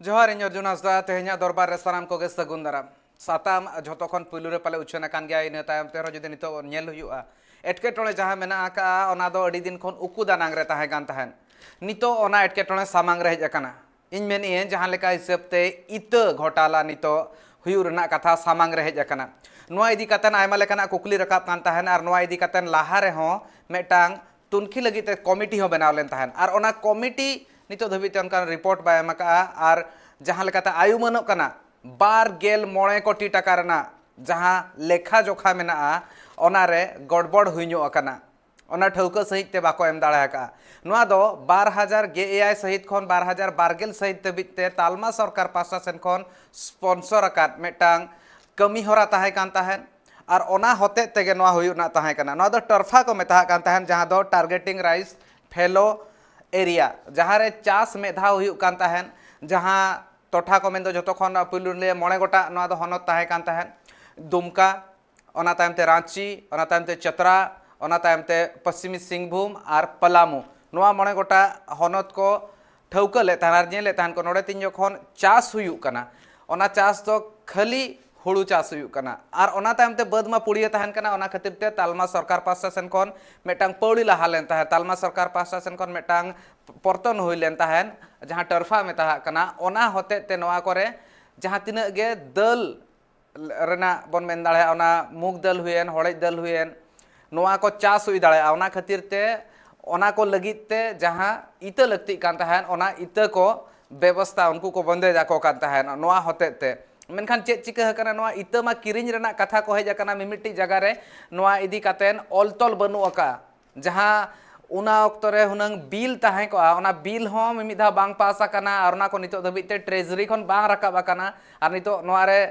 जोहार इन अर्जुन हांसदा तेहेኛ दरबार रे सानाम कोगे सगुन दाराम साताम झोतो खन पुइलु रे पाले उछन कान गया इन तायम ते जुदी नितो नेल हुयुआ एटकेटोणे जहां मेना आका ओना दो अडी दिन खन उकु दानांग रे ताहे कान ताहन नितो ओना एटकेटोणे सामांग रे हेज अकाना इन मेनिए जहां लेका हिसाब ते इत घोटाला नितो हुयु रना कथा सामांग रे हेज अकाना नोआ इदी कातन आयमा लेकाना कुकली रकाब कान ताहन आर नोआ इदी कातन लाहा रे हो मेटांग तुनखी लगी ते कमिटी हो बनाव लेन ताहन आर ओना कमिटी नितो धबिते उनका रिपोर्ट बाय एमका आर जहां लेकाते आयुमानों कना 12 कोटी टाका रना जहां लेखा जोखा मेना ओनारे गड़बड़ हुइनो अकना ओना ठौका सहित ते बाको एम दाड़ा का नोआ दो 2000 सहित खन 2012 सहित तबिते तालमा सरकार पासा सेन खन स्पॉन्सर अकात मेटांग कमी होरा ताहे कान ताहेन आर ओना होते तेगे नोआ हुयुना ताहे कना नोआ दो टर्फा को मेता कान ताहेन जहां दो टारगेटिंग राइस फेलो एरिया जहां रे चास मेधा हुयु कान ताहेन जहां टोठा को मेन दो जतो खन पुइलु ले 9 गोटा नोआ दो हनत ताहे कान ताहेन दुमका ओना तायमते रांची ओना तायमते चतरा ओना तायमते पश्चिमी सिंहभूम आर पलामू नोआ 9 गोटा हनत को ठौका ले तानार जे ले तान को नोडे तीन जखन चास हुयु कना ओना चास तो खाली हुड़ू चास हुयु कना आर ओना तायमते बदमा पुड़िया ताहन कना ओना खातिर ते तालमा सरकार पासा सेन खन मेटांग पौड़ी लहा लेन ताहे तालमा सरकार पासा सेन खन मेटांग पर्तन हुई लेन ताहन जहां टर्फा मेता कना ओना होते ते नोआ करे जहां तिना गे दल रेना बन मेन दाड़े ओना मुग दल हुएन हड़े दल हुएन नोआ को चास हुई दाड़े ओना खातिर ते ओना को लगित ते जहां इता लगती कान ताहन ओना इता को व्यवस्था उनको को बंदे जाको कान ताहन नोआ होते ते मेनखान चेक चिका हकना नोआ इता मा किरिंज रेना कथा को हेज अकना मिमिटी जगह रे नोआ इदी कातेन ऑलतोल बनु अका जहां उना अक्तरे हुनंग बिल ताहे को ओना बिल हो मिमिधा बांग पास अकना और ओना को नितो धबिते ट्रेजरी खन बांग रकाब अकना और नितो नोआ रे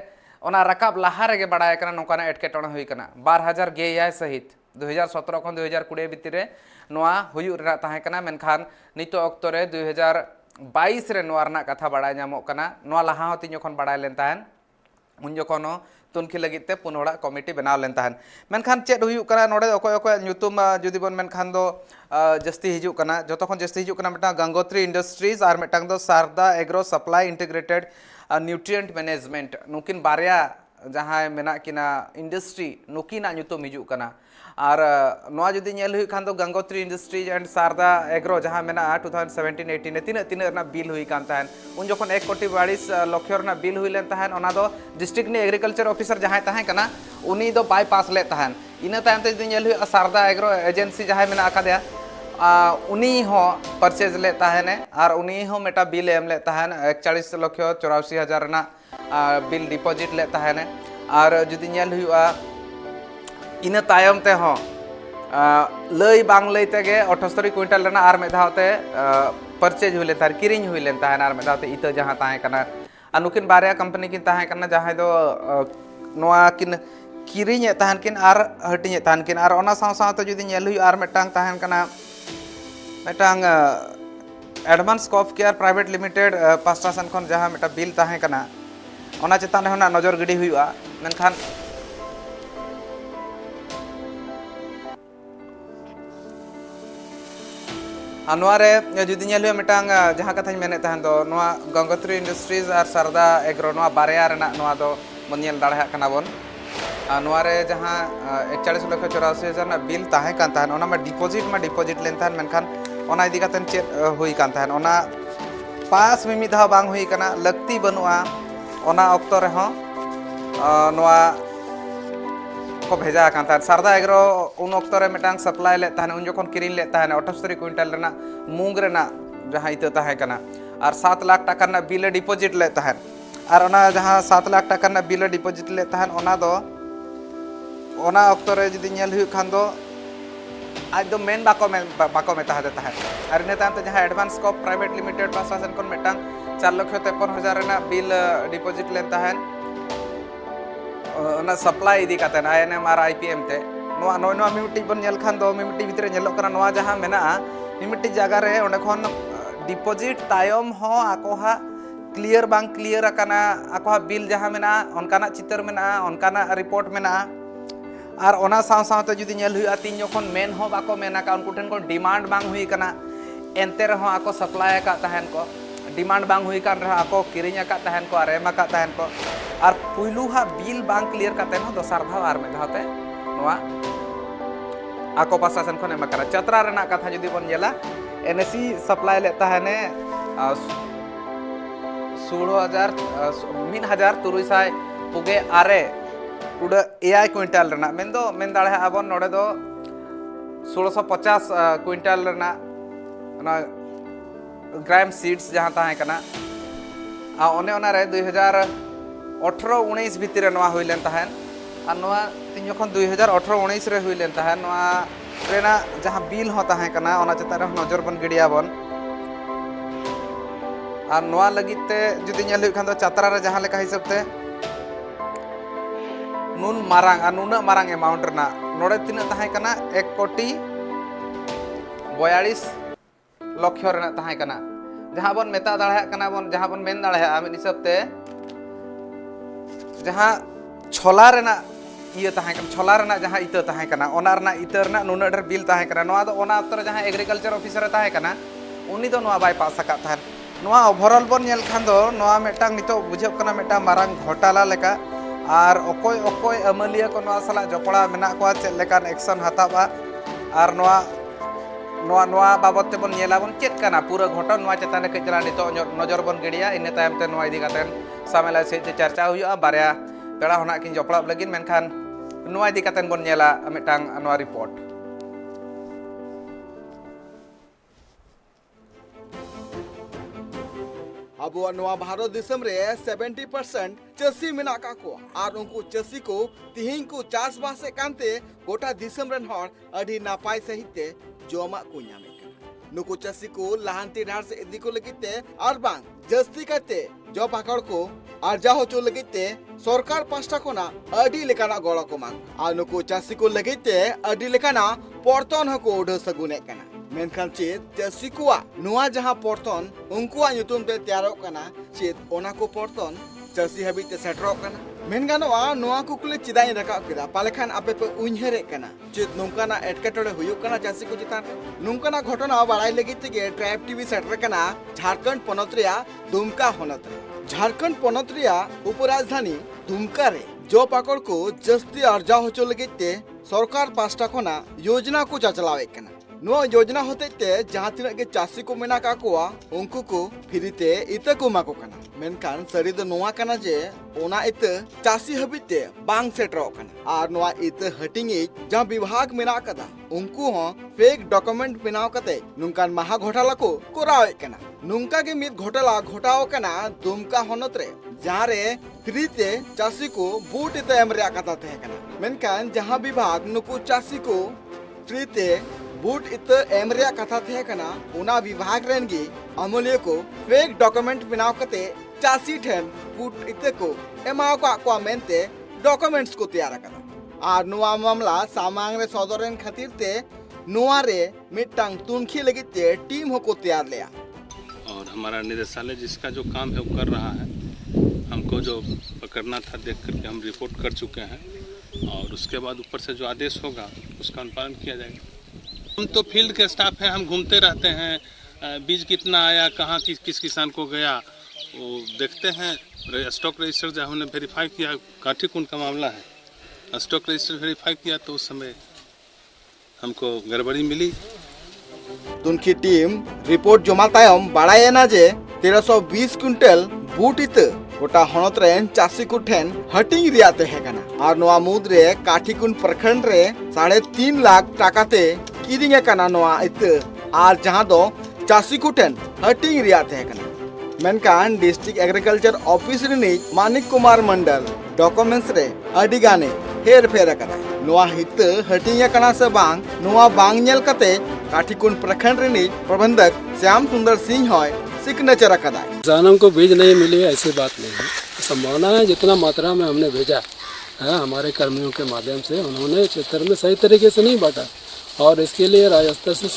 ओना रकाब लाहा रेगे बडाय कना नोकाना एटकेटोना हुई कना 2000 सहित 2017 खन 2020 भितरे नोआ हुयु रेना ताहे कना मेनखान नितो अक्तरे 2022 रे नोआ रना कथा बडाय ᱧᱟᱢᱚᱜ कना नोआ लाहा हो तीन जखन बडाय लेन ताहन उन जखन तुनखी लगिते पुनोड़ा कमिटी बनाव लेन ताहन मेनखान चेड हुयु कना नोडे अकोय अकोय ᱧᱩᱛᱩᱢ जुदी बन मेनखान दो जस्ती हिजु कना जतो खन जस्ती हिजु कना मेटा गंगोत्री इंडस्ट्रीज और मेटांग दो Sharda agro supply integrated nutrient management नुकिन बारिया जहां मेना किना इंडस्ट्री नुकिना ᱧᱩᱛᱩᱢ हिजु कना और नोआ जुदी नेल हुई खान दो Gangotri industries and Sharda agro जहां मेना 2017-18 ने तीन तीन रना बिल हुई कान ताहन उन जखन 1 कोटी 42 लाख रना बिल हुई लेन ताहन ओना दो डिस्ट्रिक्ट नि एग्रीकल्चर ऑफिसर जहां ताहे कना उनी दो बाय पास ले ताहन इना तायम ते जुदी नेल हुई शारदा एग्रो एजेंसी जहां मेना आकादया उनी हो परचेज ले ताहने और उनी हो मेटा बिल एम ले ताहन 41,84,000 रना बिल डिपॉजिट ले ताहने और जुदी नेल हुआ इन तायम ते हो लई बांग लई तेगे 78 क्विंटल रना आर मेधावते परचेज हुई लेन तार किरिंग हुई लेन ताहन आर मेधावते इता जहां ताहे कना अनुकिन बारिया कंपनी किन ताहे कना जहां दो नोआ किन किरिंग ताहन किन आर हटिंग ताहन किन आर ओना साव साव ते जुदी नेल हुई आर मेटांग ताहन कना मेटांग एडवांस कॉफ केयर प्राइवेट लिमिटेड पास्टा सन खन जहां मेटा बिल ताहे कना ओना चितान होना नजर गिडी हुआ मेनखान अनुआरे जुदी नेल हुआ मेटांग जहां कथा मेने ताहन दो नोआ गंगोत्री इंडस्ट्रीज और शारदा एग्रो नोआ बारिया रेना नोआ दो बनियल दाड़ा कना बोन नोआरे जहां 41,84,000 ना बिल ताहे कान ताहन ओना में डिपॉजिट लेन ताहन मेनखान ओना इदी कातन चेक हुई कान ताहन ओना पास मिमी धा बांग हुई कना लगती बनुआ ओना अक्तो रे हो नोआ को भेजा कान ताहन शारदा एग्रो उन अक्तो रे मेटांग सप्लाई ले ताहन उन जखन किरिन ले ताहन 78 क्विंटल रेना मूंग रेना जहां इते ताहे कना और 7 लाख टाका ना बिल डिपॉजिट ले ताहन और ओना जहां 7 लाख टाका ना बिल डिपॉजिट ले ताहन ओना दो ओना अक्तो रे जुदी नेल हुई खान दो आज दो मेन बाको में ताहे ताहन और ने ताम ते जहां एडवांस कॉप प्राइवेट लिमिटेड पासा सेन कोन मेटांग 4,53,000 रेना बिल डिपॉजिट लेन ताहन ओना सप्लाई इदी कातेन आईएनएम और आईपीएम ते नोआ नोआ मिमिटी बन नेल खान दो मिमिटी भितरे नेलो कना नोआ जहां मेना मिमिटी जगह रे ओंडे खन डिपॉजिट तायम हो आकोहा क्लियर बांग क्लियर अकना आकोहा बिल जहां मेना ओनकाना चितर मेना ओनकाना रिपोर्ट मेना और ओना साव सावते जुदी नेल हुआ तीन जखन मेन हो बाको मेना का उनको ठेन को डिमांड बांग हुई कना एनते रहो आको सप्लाई का ताहन को डिमांड बांग हुई कान रहा आको किरिंग आका तहन को आर एम आका तहन को और पुइलू हा बिल बांग क्लियर काते न दोसार धाव आर में धावते नोआ आको प्रशासन खन एम करा चतरा रेना कथा जुदी बन जेला एनएससी सप्लाई लेता है ने 16,000 पुगे आरे टुडा एआई क्विंटल रेना मेन दाड़े आबन नोडे दो 1650 क्विंटल रेना ग्राम सीड्स जहाँ तहाँ कना ओने ओना रे 2018-19 भितर नवा हुई लेन तहन और नवा तीन जखन 2018-19 रे हुई लेन तहन नवा रेना जहाँ बिल हो तहाँ कना ओना चेतान रे नजर बन गिडिया बन और नवा लगिते जुदी नेल हुई खान दो चतरा रे जहाँ लेका हिसाब ते नुन मारांग अमाउंट रेना नोडे तीन तहाँ कना 1,42 लक्ष रेना तहाँ कना जहाँ बन मेता दाड़ा कना बन जहाँ बन मेन दाड़ा मिद हिसाब ते जहाँ छोला रेना इया तहाँ कना छोला रेना जहाँ इता तहाँ कना ओना रेना इता रेना नुना ढेर बिल तहाँ कना नोआ दो ओना अक्तर जहाँ एग्रीकल्चर ऑफिसर तहाँ कना उनी दो नोआ बाय पास सका तहन नोआ ओवरऑल बन नेल खान दो नोआ मेटांग नितो बुझब कना मेटा मारांग घोटाला लेका और अकोय अकोय अमलिया को नोआ सला जपड़ा मेना को चेद लेकान एक्शन हताबा और नोआ बाबत ते बन नेला बन चेद कना पूरा घटन नोआ चेतान रे कजला नितो नजर बन गिडिया इने तायम ते नोआ इदी कातेन सामेला से चर्चा हुआ बारया पेड़ा होना किन जपड़ा लगिन मेनखान नोआ इदी कातेन बन नेला मेटांग नोआ रिपोर्ट अब भारत दिसम रे 70% चासी मेना का को और उनको चासी को तिहिं को चासबास कानते गोटा दिसम रेन हर अडी नापाय सहित जोमा को न्यामे नुको चासी को लहांती ढार से इदी को लगिते और बांग जस्ती करते जो पाकड़ को आर्जा होचो लगिते सरकार पास्टा कोना अडी लेकाना गोड़ा को मांग और नुको चासी को लगिते अडी लेकाना पोर्तन हको उड़ सगुने कना मेनखान चेत चासी को नुआ जहां पोर्तन उनकुआ नुतुम पे तैयारो कना चेत ओना को पोर्तन चासी हबीते सेटरो कना मेन गानोआ नुआ कुकुले चिदाई रका केदा पालेखान आपे पे उन्हेरे कना चेत नुंकाना एटकेटोड़े हुयु कना चासी को चितान नुंकाना घटना बाड़ाई लगित तेगे ट्राइब टीवी सेटर कना झारखंड पोनत रिया दुमका होनत रे झारखंड पोनत रिया उपराजधानी दुमका रे जो पाकड़ को जस्ती अर्जा होचो लगिते सरकार पास्टा कोना योजना को चचलावे कना नुआ योजना होते ते जहां तिना के चासी को मेना का कोआ उनको को फिरिते इते को माको कना मेनखान सरी दो नुआ कना जे ओना इते चासी हबिते बांग सेटरो कना और नुआ इते हटिंग जहां विभाग मेना कदा उनको हो फेक डॉक्यूमेंट बनाव कते नुंकान महा घोटाला को कोरावे कना नुंका के मिद घोटाला घोटाओ कना दुमका होनत रे जहां रे फ्रीते चासी को बूट इते एमरिया कता थे कना मेनखान जहां विभाग नुको चासी को फ्रीते बूट इत एमरिया कथा थे कना उना विभाग रेनगी अमूल्य को फेक डॉक्यूमेंट बनाव कते चासी ठेन बूट इत को एमाव को मेनते डॉक्यूमेंट्स को तैयार कना और नुआ मामला सामांग रे सदरेन खातिर ते नुआ रे मिटांग तुनखी लगिते टीम हो को तैयार लिया और हमारा निदेशालय जिसका जो काम है वो कर रहा है हमको जो पकड़ना था देख करके हम रिपोर्ट कर चुके हैं और उसके बाद ऊपर से जो आदेश होगा उसका अनुपालन किया जाएगा। हम तो फील्ड के स्टाफ हैं हम घूमते रहते हैं बीज कितना आया कहाँ किस किसान को गया वो देखते हैं स्टॉक रजिस्टर जब हमने वेरीफाई किया काठी कुंड का मामला है स्टॉक रजिस्टर वेरीफाई किया तो उस समय हमको गड़बड़ी मिली। तुनकी टीम रिपोर्ट जमा तायम बाड़ाय ना जे 1320 क्विंटल बूट इत गोटा हनत रेन चासी को ठेन हटिंग रिया तहे कना और नोआ मुद रे काठीकुंड प्रखंड रे 3.5 लाख टाकाते किरिंगे कना नोआ इत और जहां दो चासी को ठेन हटिंग रिया तहे कना मेनकान डिस्ट्रिक्ट एग्रीकल्चर ऑफिस रे मानिक कुमार मंडल डॉक्यूमेंट्स रे अडी गाने हेर फेर कदा नोआ हित हटिंग कना से बांग नोआ बांग नेल कते काठीकुंड प्रखंड रे प्रबंधक श्याम सुंदर सिंह होय सिग्नेचर कदा किसानों को बीज नहीं मिली ऐसी बात नहीं है संभावना है जितना मात्रा में हमने भेजा है हमारे कर्मियों के माध्यम से उन्होंने क्षेत्र में सही तरीके से नहीं बांटा और इसके लिए राज्य स्तर से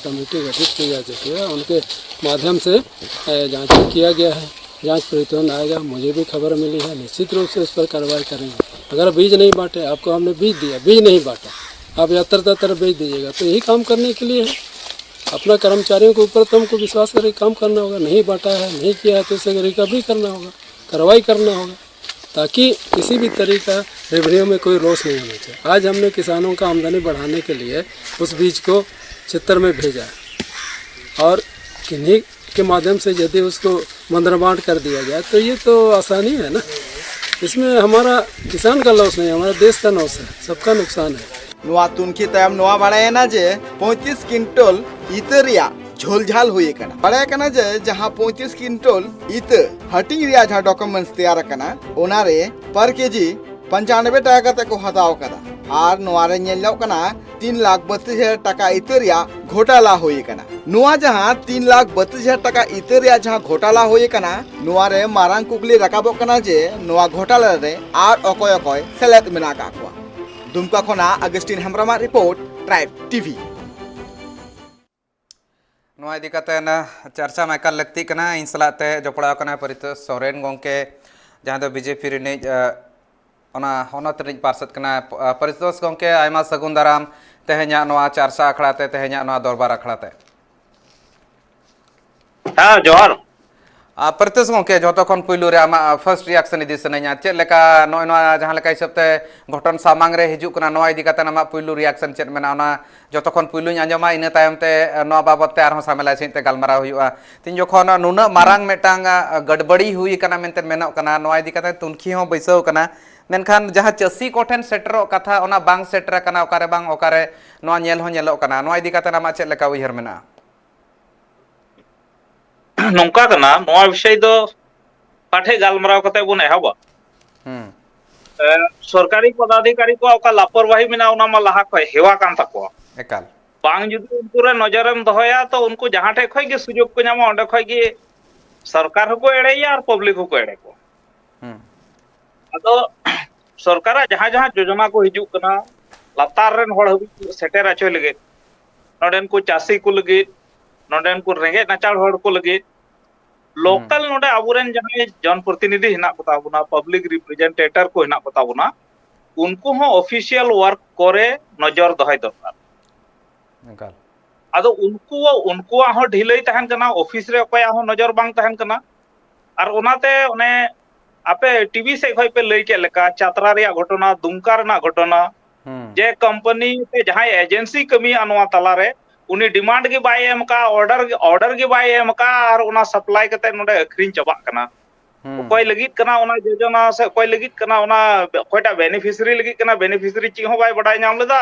कमेटी गठित की जा चुकी है उनके माध्यम से जांच किया गया है जांच प्रतिवेदन आएगा मुझे भी खबर मिली है निश्चित रूप से इस पर कार्रवाई करेंगे। अगर बीज नहीं बांटे आपको हमने बीज दिया बीज नहीं बांटा आप 73 बीज दीजिएगा तो यही काम करने के लिए है अपना कर्मचारियों के ऊपर तो हमको विश्वास करके काम करना होगा। नहीं बांटा है, नहीं किया है तो उसे रिकवरी करना होगा, कार्रवाई करना होगा, ताकि किसी भी तरीका रेवेन्यू में कोई लॉस नहीं होना चाहिए। आज हमने किसानों का आमदनी बढ़ाने के लिए उस बीज को क्षेत्र में भेजा है और किन्हीं के माध्यम से यदि उसको मंद्रबांट कर दिया जाए तो ये तो आसानी है ना। इसमें हमारा किसान का लॉस नहीं, हमारा देश का लॉस है, सबका नुकसान है। नुआ तुनखी तयम नुआ बाड़ायना जे 35 क्विंटल ईता रिया झोलझाल हुई कना बाड़ाय कना जे जहां 35 क्विंटल ईता हटिंग रिया जहां डॉक्यूमेंट्स तैयार कना ओनारे पर केजी 95 टाका कते को हताव कदा और नुआ रे नेलौ कना 3,32,000 टाका ईता रिया घोटाला हुई कना। नुआ जहां 3,32,000 टाका ईता रिया जहां घोटाला हुई कना नुआ रे मारांग कुकली रकाबो कना जे नुआ घोटाला रे आर अकय अकय सेलेद मेना का को दुमका खोना Augustine Hembrom report tribe TV. नोआ इदी काते ना चर्चा में एकाल लगती कना इन सलाते जपड़ा कना परितोष सोरेन गोंके जहां दो बीजेपी रिनिज ओना होनत रिनिज पार्षद कना परितोष गोंके आयमा सगुन दाराम तेहे냐 नोआ चर्चा अखड़ाते तेहे냐 नोआ दरबार अखड़ाते। हाँ जोहर परितोष गोंके जतो खन पुइलु रे आमा फर्स्ट रिएक्शन इदी सने냐 चेद लेका नोय नोआ जहां लेका हिसाबते घटन सामांग रे हिजुक कना नोआ इदी काते आमा पुइलु रिएक्शन चेद मेना ओना जतो खन पुइलुኝ आंजमा इना तायम ते नोआ बाबत ते आरहो सामेला सिंते गालमाराव हुआ तीन जखन नुना मारांग मेटांग गड़बड़ी हुई कना मेनते मेनो कना नोआ इदी काते तुनखी हो बैसाव कना मेनखान जहां चसी कोठेन सेटरो कथा ओना बांग सेटर कना ओकारे बांग ओकारे नोआ नेल हो नेलो कना नोआ इदी काते आमा चेद लेका उयहर मेना नौका कना नोआ विषय दो काठे गालमराव कते बुन एहबा सरकारी पदाधिकारी को ओका लापरवाही मेना ओना मा लहा खय हेवा कान तको एकाल बांग जुदी उनको रे नजरम दहया तो उनको जहां ठे खय गे सुजोग को नामा ओंडे खय गे सरकार को एड़ेया और पब्लिक को एड़े को अदो सरकार जहां जहां योजना को हिजुक कना लातार रेन होड़ हबी सेटर अचो लगे नोडेन को चासी को लगे नोडेन को रेंगे नाचार होड़ को लगे लोकल नोडे अबुरेन जहां जनप्रतिनिधि हिना कोता बुना पब्लिक रिप्रेजेंटेटर को हिना कोता बुना उनको हो ऑफिशियल वर्क करे नजर दहय दरकार एकाल आदो उनको हो ढिलई तहन कना ऑफिस रे कोया हो नजर बांग तहन कना और ओनाते ओने आपे टीवी से खय पे लई के लेका चात्रा रे घटना दुमका रे घटना जे कंपनी पे जहां एजेंसी कमी अनवा तला रे उनी डिमांड के बाय एम का ऑर्डर के बाय एम का और उना सप्लाई कते नोडे अखरिन चबा कना कोई लगित कना उना योजना से कोई लगित कना उना कोइटा बेनिफिशियरी लगित कना बेनिफिशियरी ची हो बाय बडाय नाम लेदा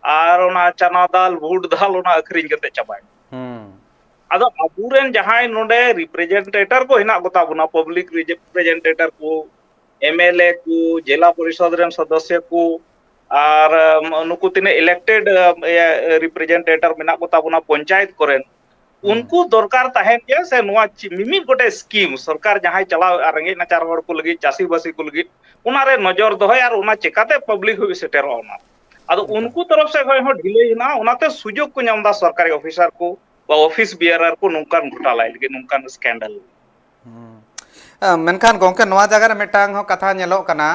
और उना चना दाल बूट दाल उना अखरिन कते चबाय अदो अबुरेन जहां नोडे रिप्रेजेंटेटर को हिना गोता बुना पब्लिक रिप्रेजेंटेटर को एमएलए को जिला परिषद रेन सदस्य को और नुकु तिने इलेक्टेड रिप्रेजेंटेटर मेना कोता बुना पंचायत करेन उनको दरकार तहन के से नुआ मिमित गोटे स्कीम सरकार जहां चला रेंगे नाचार होड़ को लगी चासी बासी को लगी उना रे नजर दहय और उना चेकाते पब्लिक हो सेटेरो उना अदो उनको तरफ से हो ढिले ना उनाते सुजोग को नामदा सरकारी ऑफिसर को बा ऑफिस बियरर को नुकान घोटाला लगे नुकान स्कैंडल मेनखान गोंके नोआ जगह रे मेटांग हो कथा नेलो कना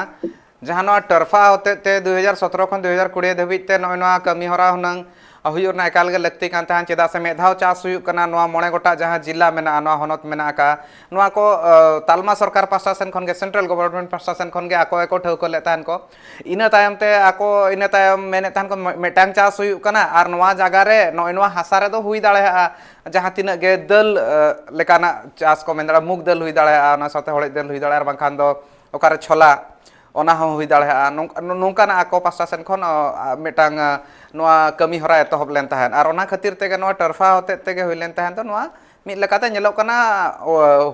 जहां नोआ टर्फा होते ते 2017 खन 2020 धबित ते नोआ कमी हरा हुनंग हुयुरना एकाल गे लगती कान तहन चेदा से मेधाव चास हुयु कना नोआ मोणे गोटा जहां जिला मेना नोआ हनत मेना का नोआ को तालमा सरकार प्रशासन खन गे सेंट्रल गवर्नमेंट प्रशासन खन गे आको एको ठौको ले तहन को इना तायम ते आको इना तायम मेने तहन को मेटांग चास हुयु कना आर नोआ जगह रे नोआ हासा रे दो हुई दाड़े जहां तिना गे दल लेकाना चास को मेनदा मुग दल हुई दाड़े ना साथे हळे दल हुई दाड़े आर बांखान दो ओकारे छोला ओना हो हुई दाड़े नोंकाना आको प्रशासन खन मेटांग नोआ कमी हरा एतहब लेन तहन आर ओना खातिर तेगे नोआ टर्फा होते तेगे हुई लेन तहन तो नोआ मिद लेकाते नेलो कना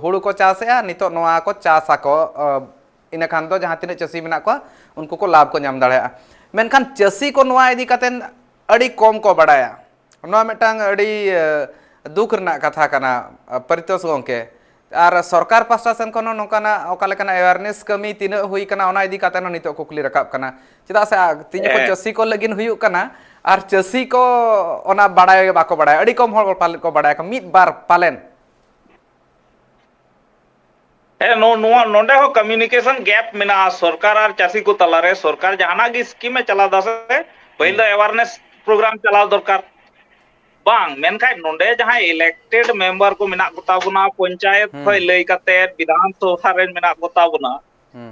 हुड़ू को चासेआ नितो नोआ को चासा को इना खान दो जहां तिने चासी मेना को उनको को लाभ को नाम दाड़ेआ मेनखान चासी को नोआ इदी कातेन अड़ी कम को बडाया नोआ मेटांग अड़ी दुख रना कथा कना परितोष गोंके और सरकार प्रशासन को नोकाना ओकालेकाना अवेयरनेस कमी तीन हुई कना ओना इदी काते नितो कुकली रकाब कना चेदा से तीन को चासी को लगिन हुयु कना और चासी को ओना बाडाय बाको बाडाय अड़ी कम हर पाले को बाडाय का मिद बार पालेन नोंडे हो कम्युनिकेशन गैप मेना सरकार और चासी को तला रे सरकार जहाना की स्कीम में चला दसे पहले अवेयरनेस प्रोग्राम चलाव दरकार bang menkai nonde jahai elected member ko menak kota buna panchayat khoi lei kate bidhan sabha ren menak kota buna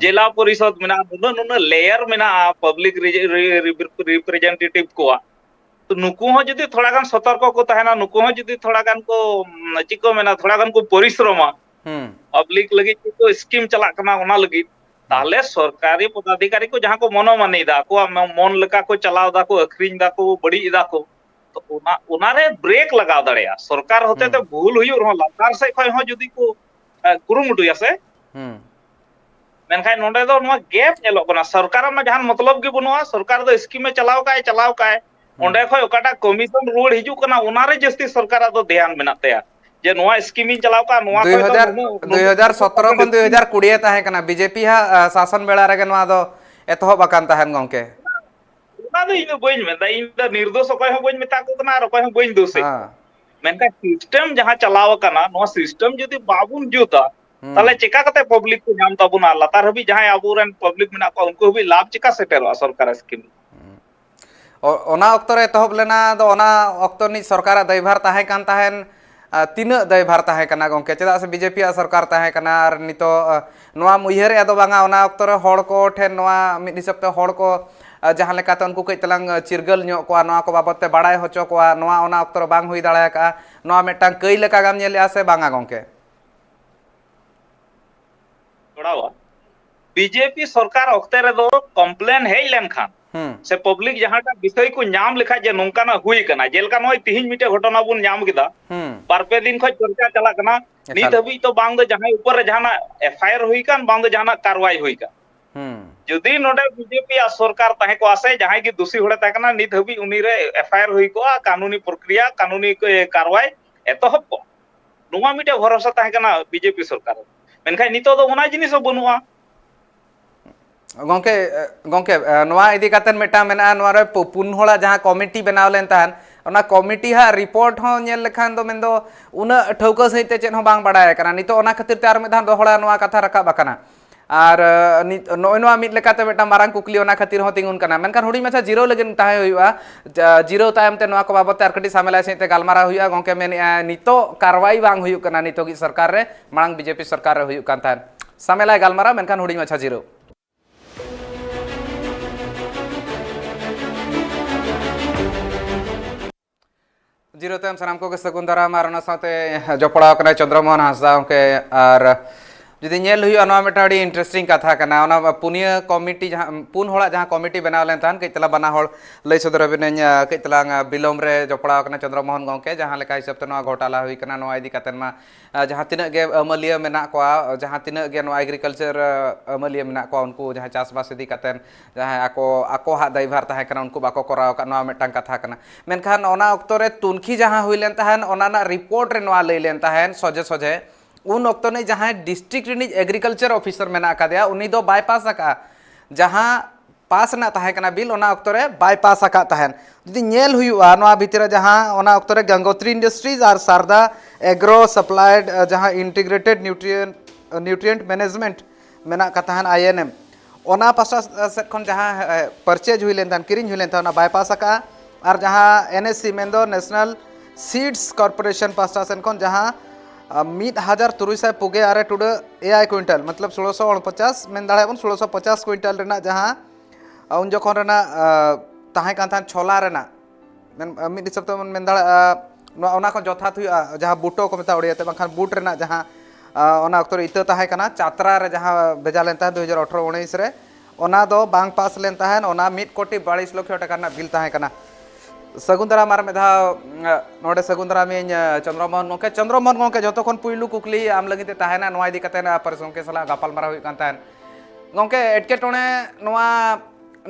jela porishod menak nuna layer menak public representative ko तो नुकु हो जदि थोड़ा गान सतर्क को तहना नुकु हो जदि थोड़ा गान को चिको मेना थोड़ा गान को परिश्रमा पब्लिक लगी को स्कीम चला कना ओना लगी ताले सरकारी पदाधिकारी को जहां को मनो मानी दा को मन लका को चलाव दा को अखरिन दा को बड़ी दा को तो ओना रे ब्रेक लगाव दड़या सरकार होते ते भूल हुई और लातार से खय हो जदि को कुरुमुटुया से मेनखाय नोंडे दो नो गैप नेलो कना सरकार मा जहां मतलब के बनुआ सरकार दो स्कीम में चलाव काय ओंडे खय ओकाटा कमीशन रुवाड़ हिजु कना ओनारे जस्ती सरकार दो ध्यान मेना तया जे नोआ स्कीम चलाव का नोआ 2017 खन 2020 ताहे कना बीजेपी हा शासन बेला रे नोआ दो एतहब अकान ताहेन गंके ओना दो इन बइन मेता इन द निर्दोष अकय हो बइन मेता को कना और अकय हो बइन दोसे मेनका सिस्टम जहां चलाव कना नोआ सिस्टम जदि बाबुन जुता ताले चेका कते पब्लिक को नाम ताबुना लतार हबी जहां आबुरन पब्लिक मेना को उनको भी लाभ चेका सेटेरो सरकार स्कीम ओना ऑक्टोरे तहब लेना दो ओना ऑक्टोनी सरकार दायभार ताहे कान ताहेन तीन दायभार ताहे कना गंके चेदा से बीजेपी सरकार ताहे कना और नितो नोआ मुइहर यादो बांगा ओना ऑक्टोरे हड़ को ठेन नोआ मिड हिसाब ते हड़ को जहां लेकाते उनको कई तलांग चिरगल ᱧᱚᱜ कोआ नोआ को बाबत ते बाडाय होचो कोआ नोआ ओना ऑक्टोरे बांग हुई दाड़ा का नोआ मेटांग कई लेका गाम नेले आसे बांगा गंके जोड़ावा बीजेपी सरकार ऑक्टे रे दो कंप्लेन हेई लेन खान से पब्लिक जहां का विषय को नाम लिखा जे नोंकाना हुई कना जेलका नय तिहिन मिटे घटना बुन नाम किदा बार पे दिन खो चर्चा चला कना नीत हबी तो बांग दो जहां ऊपर जहां एफआईआर हुई कान बांग दो जहां कार्रवाई हुई का जदि नोडे बीजेपी सरकार ताहे को आसे जहां की दोषी होड़े ताकना नीत हबी उनी रे एफआईआर हुई को कानूनी प्रक्रिया कानूनी कार्रवाई एतहब को नोवा मिटे भरोसा ताहे कना बीजेपी सरकार मेनखाय नितो दो ओना जिनिस बनुआ गंके गंके नोआ इदी कातेन मेटा मेना नोआ रे पुन होड़ा जहां कमिटी बनाव लेन ताहन ओना कमिटी हा रिपोर्ट हो नेल लेखान दो मेन दो उना ठौका सहित चेन हो बांग बाडाय कना नितो ओना खातिर ते आर मेधान दोहड़ा नोआ कथा रका बकना आर नोय नोआ मिद लेकाते मेटा मारांग कुकली ओना खातिर हो तिंगुन कना मेनखान हुडी माछा जीरो लगिन ताहे हुइवा जीरो तायम ते नोआ को बाबत आर कटी सामेला सहित गालमारा हुइया गंके मेन नितो कार्रवाई बांग हुइउ कना नितो की सरकार रे मांग बीजेपी सरकार रे हुइउ कान ताहन सामेला गालमारा मेनखान हुडी माछा जीरो जीरो तम सामान को सगुन दाराम और जपड़ा चंद्रमोहन हांसदा के और जुदी नेल हुई नोआ मेटा अड़ी इंटरेस्टिंग कथा कना ओना पुनिया कमिटी जहां पुन होड़ा जहां कमिटी बनाव लेन तान कई तला बना होड़ लई सदर बिन कई तला बिलोम रे जपड़ा कना चंद्रमोहन गंके जहां लेका हिसाब ते नोआ घोटाला हुई कना नोआ इदी कातेन मा जहां तिना गे अमलिया मेना कोआ जहां तिना गे नोआ एग्रीकल्चर अमलिया मेना कोआ उनको जहां चासबास इदी कातेन जहां ako हा दायभार ताहे कना उनको बाको कराव का नोआ मेटांग कथा कना मेनखान ओना ऑक्टो रे तुनखी जहां हुई लेन ताहन ओना ना रिपोर्ट रे नोआ लई लेन ताहन सोजे सोजे उन ऑक्टो ने जहां डिस्ट्रिक्ट रिनिज एग्रीकल्चर ऑफिसर मेना कादया उनी दो बायपास का जहां पास ना ताहे कना बिल ओना ऑक्टो रे बायपास का ताहन जदि नेल हुआ नोआ भीतर जहां ओना ऑक्टो रे गंगोत्री इंडस्ट्रीज और सारदा एग्रो सप्लाइड जहां इंटीग्रेटेड न्यूट्रिएंट मैनेजमेंट मेना का ताहन आईएनएम ओना पासा से खन जहां परचेज हुई लेन तान किरिंग हुई लेन तान बायपास का और जहां एनएससी मेंदो नेशनल सीड्स कॉर्पोरेशन पासा से खन जहां 1300 पुगे आरे टुडे एआई क्विंटल मतलब 1649 मेन दाड़े 1650 क्विंटल रेना जहां उन जखन रेना ताहे कान थान छोला रेना मिड हिसाब ते मेन दाड़े ओना को जथात हुआ जहां बूटो को मेता उड़ियाते बाखान बूट रेना जहां ओना अक्तर इता ताहे कना चात्रा रे जहां बेजा लेन ताहे 2018 19 रे ओना दो बांग पास लेन ताहे ओना 1 कोटी 42 लाख टाका ना बिल ताहे कना सगुंदरा मार मेधा नोडे सगुंदरा में चंद्रमोहन गंके जतो खन पुइलु कुकली आम लगिते ताहेना नोआ इदी कते ना परसों के सला गापाल मारा हुई कान ताहेन गंके एटकेटोणे नोआ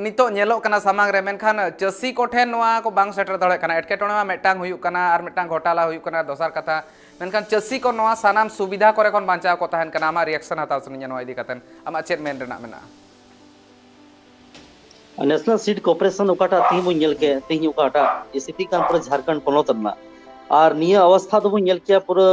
नितो नेलो कना सामांग रे मेनखान चसी कोठेन नोआ को बांग सेटर दड़े कना एटकेटोणे मा मेटांग हुई कना और मेटांग घोटाला हुई कना दोसर कथा मेनखान चसी को नोआ सानाम सुविधा करे कोन बांचा को ताहेन कना मा रिएक्शन हताव सुनिया नोआ इदी कतेन आमा चेत मेन रेना मेना नेशनल सीड कॉर्पोरेशन ओकाटा ती बो नेल के ती ओकाटा एसीपी कान पर झारखंड पोनोत ना और निया अवस्था दो बो नेल के पूरा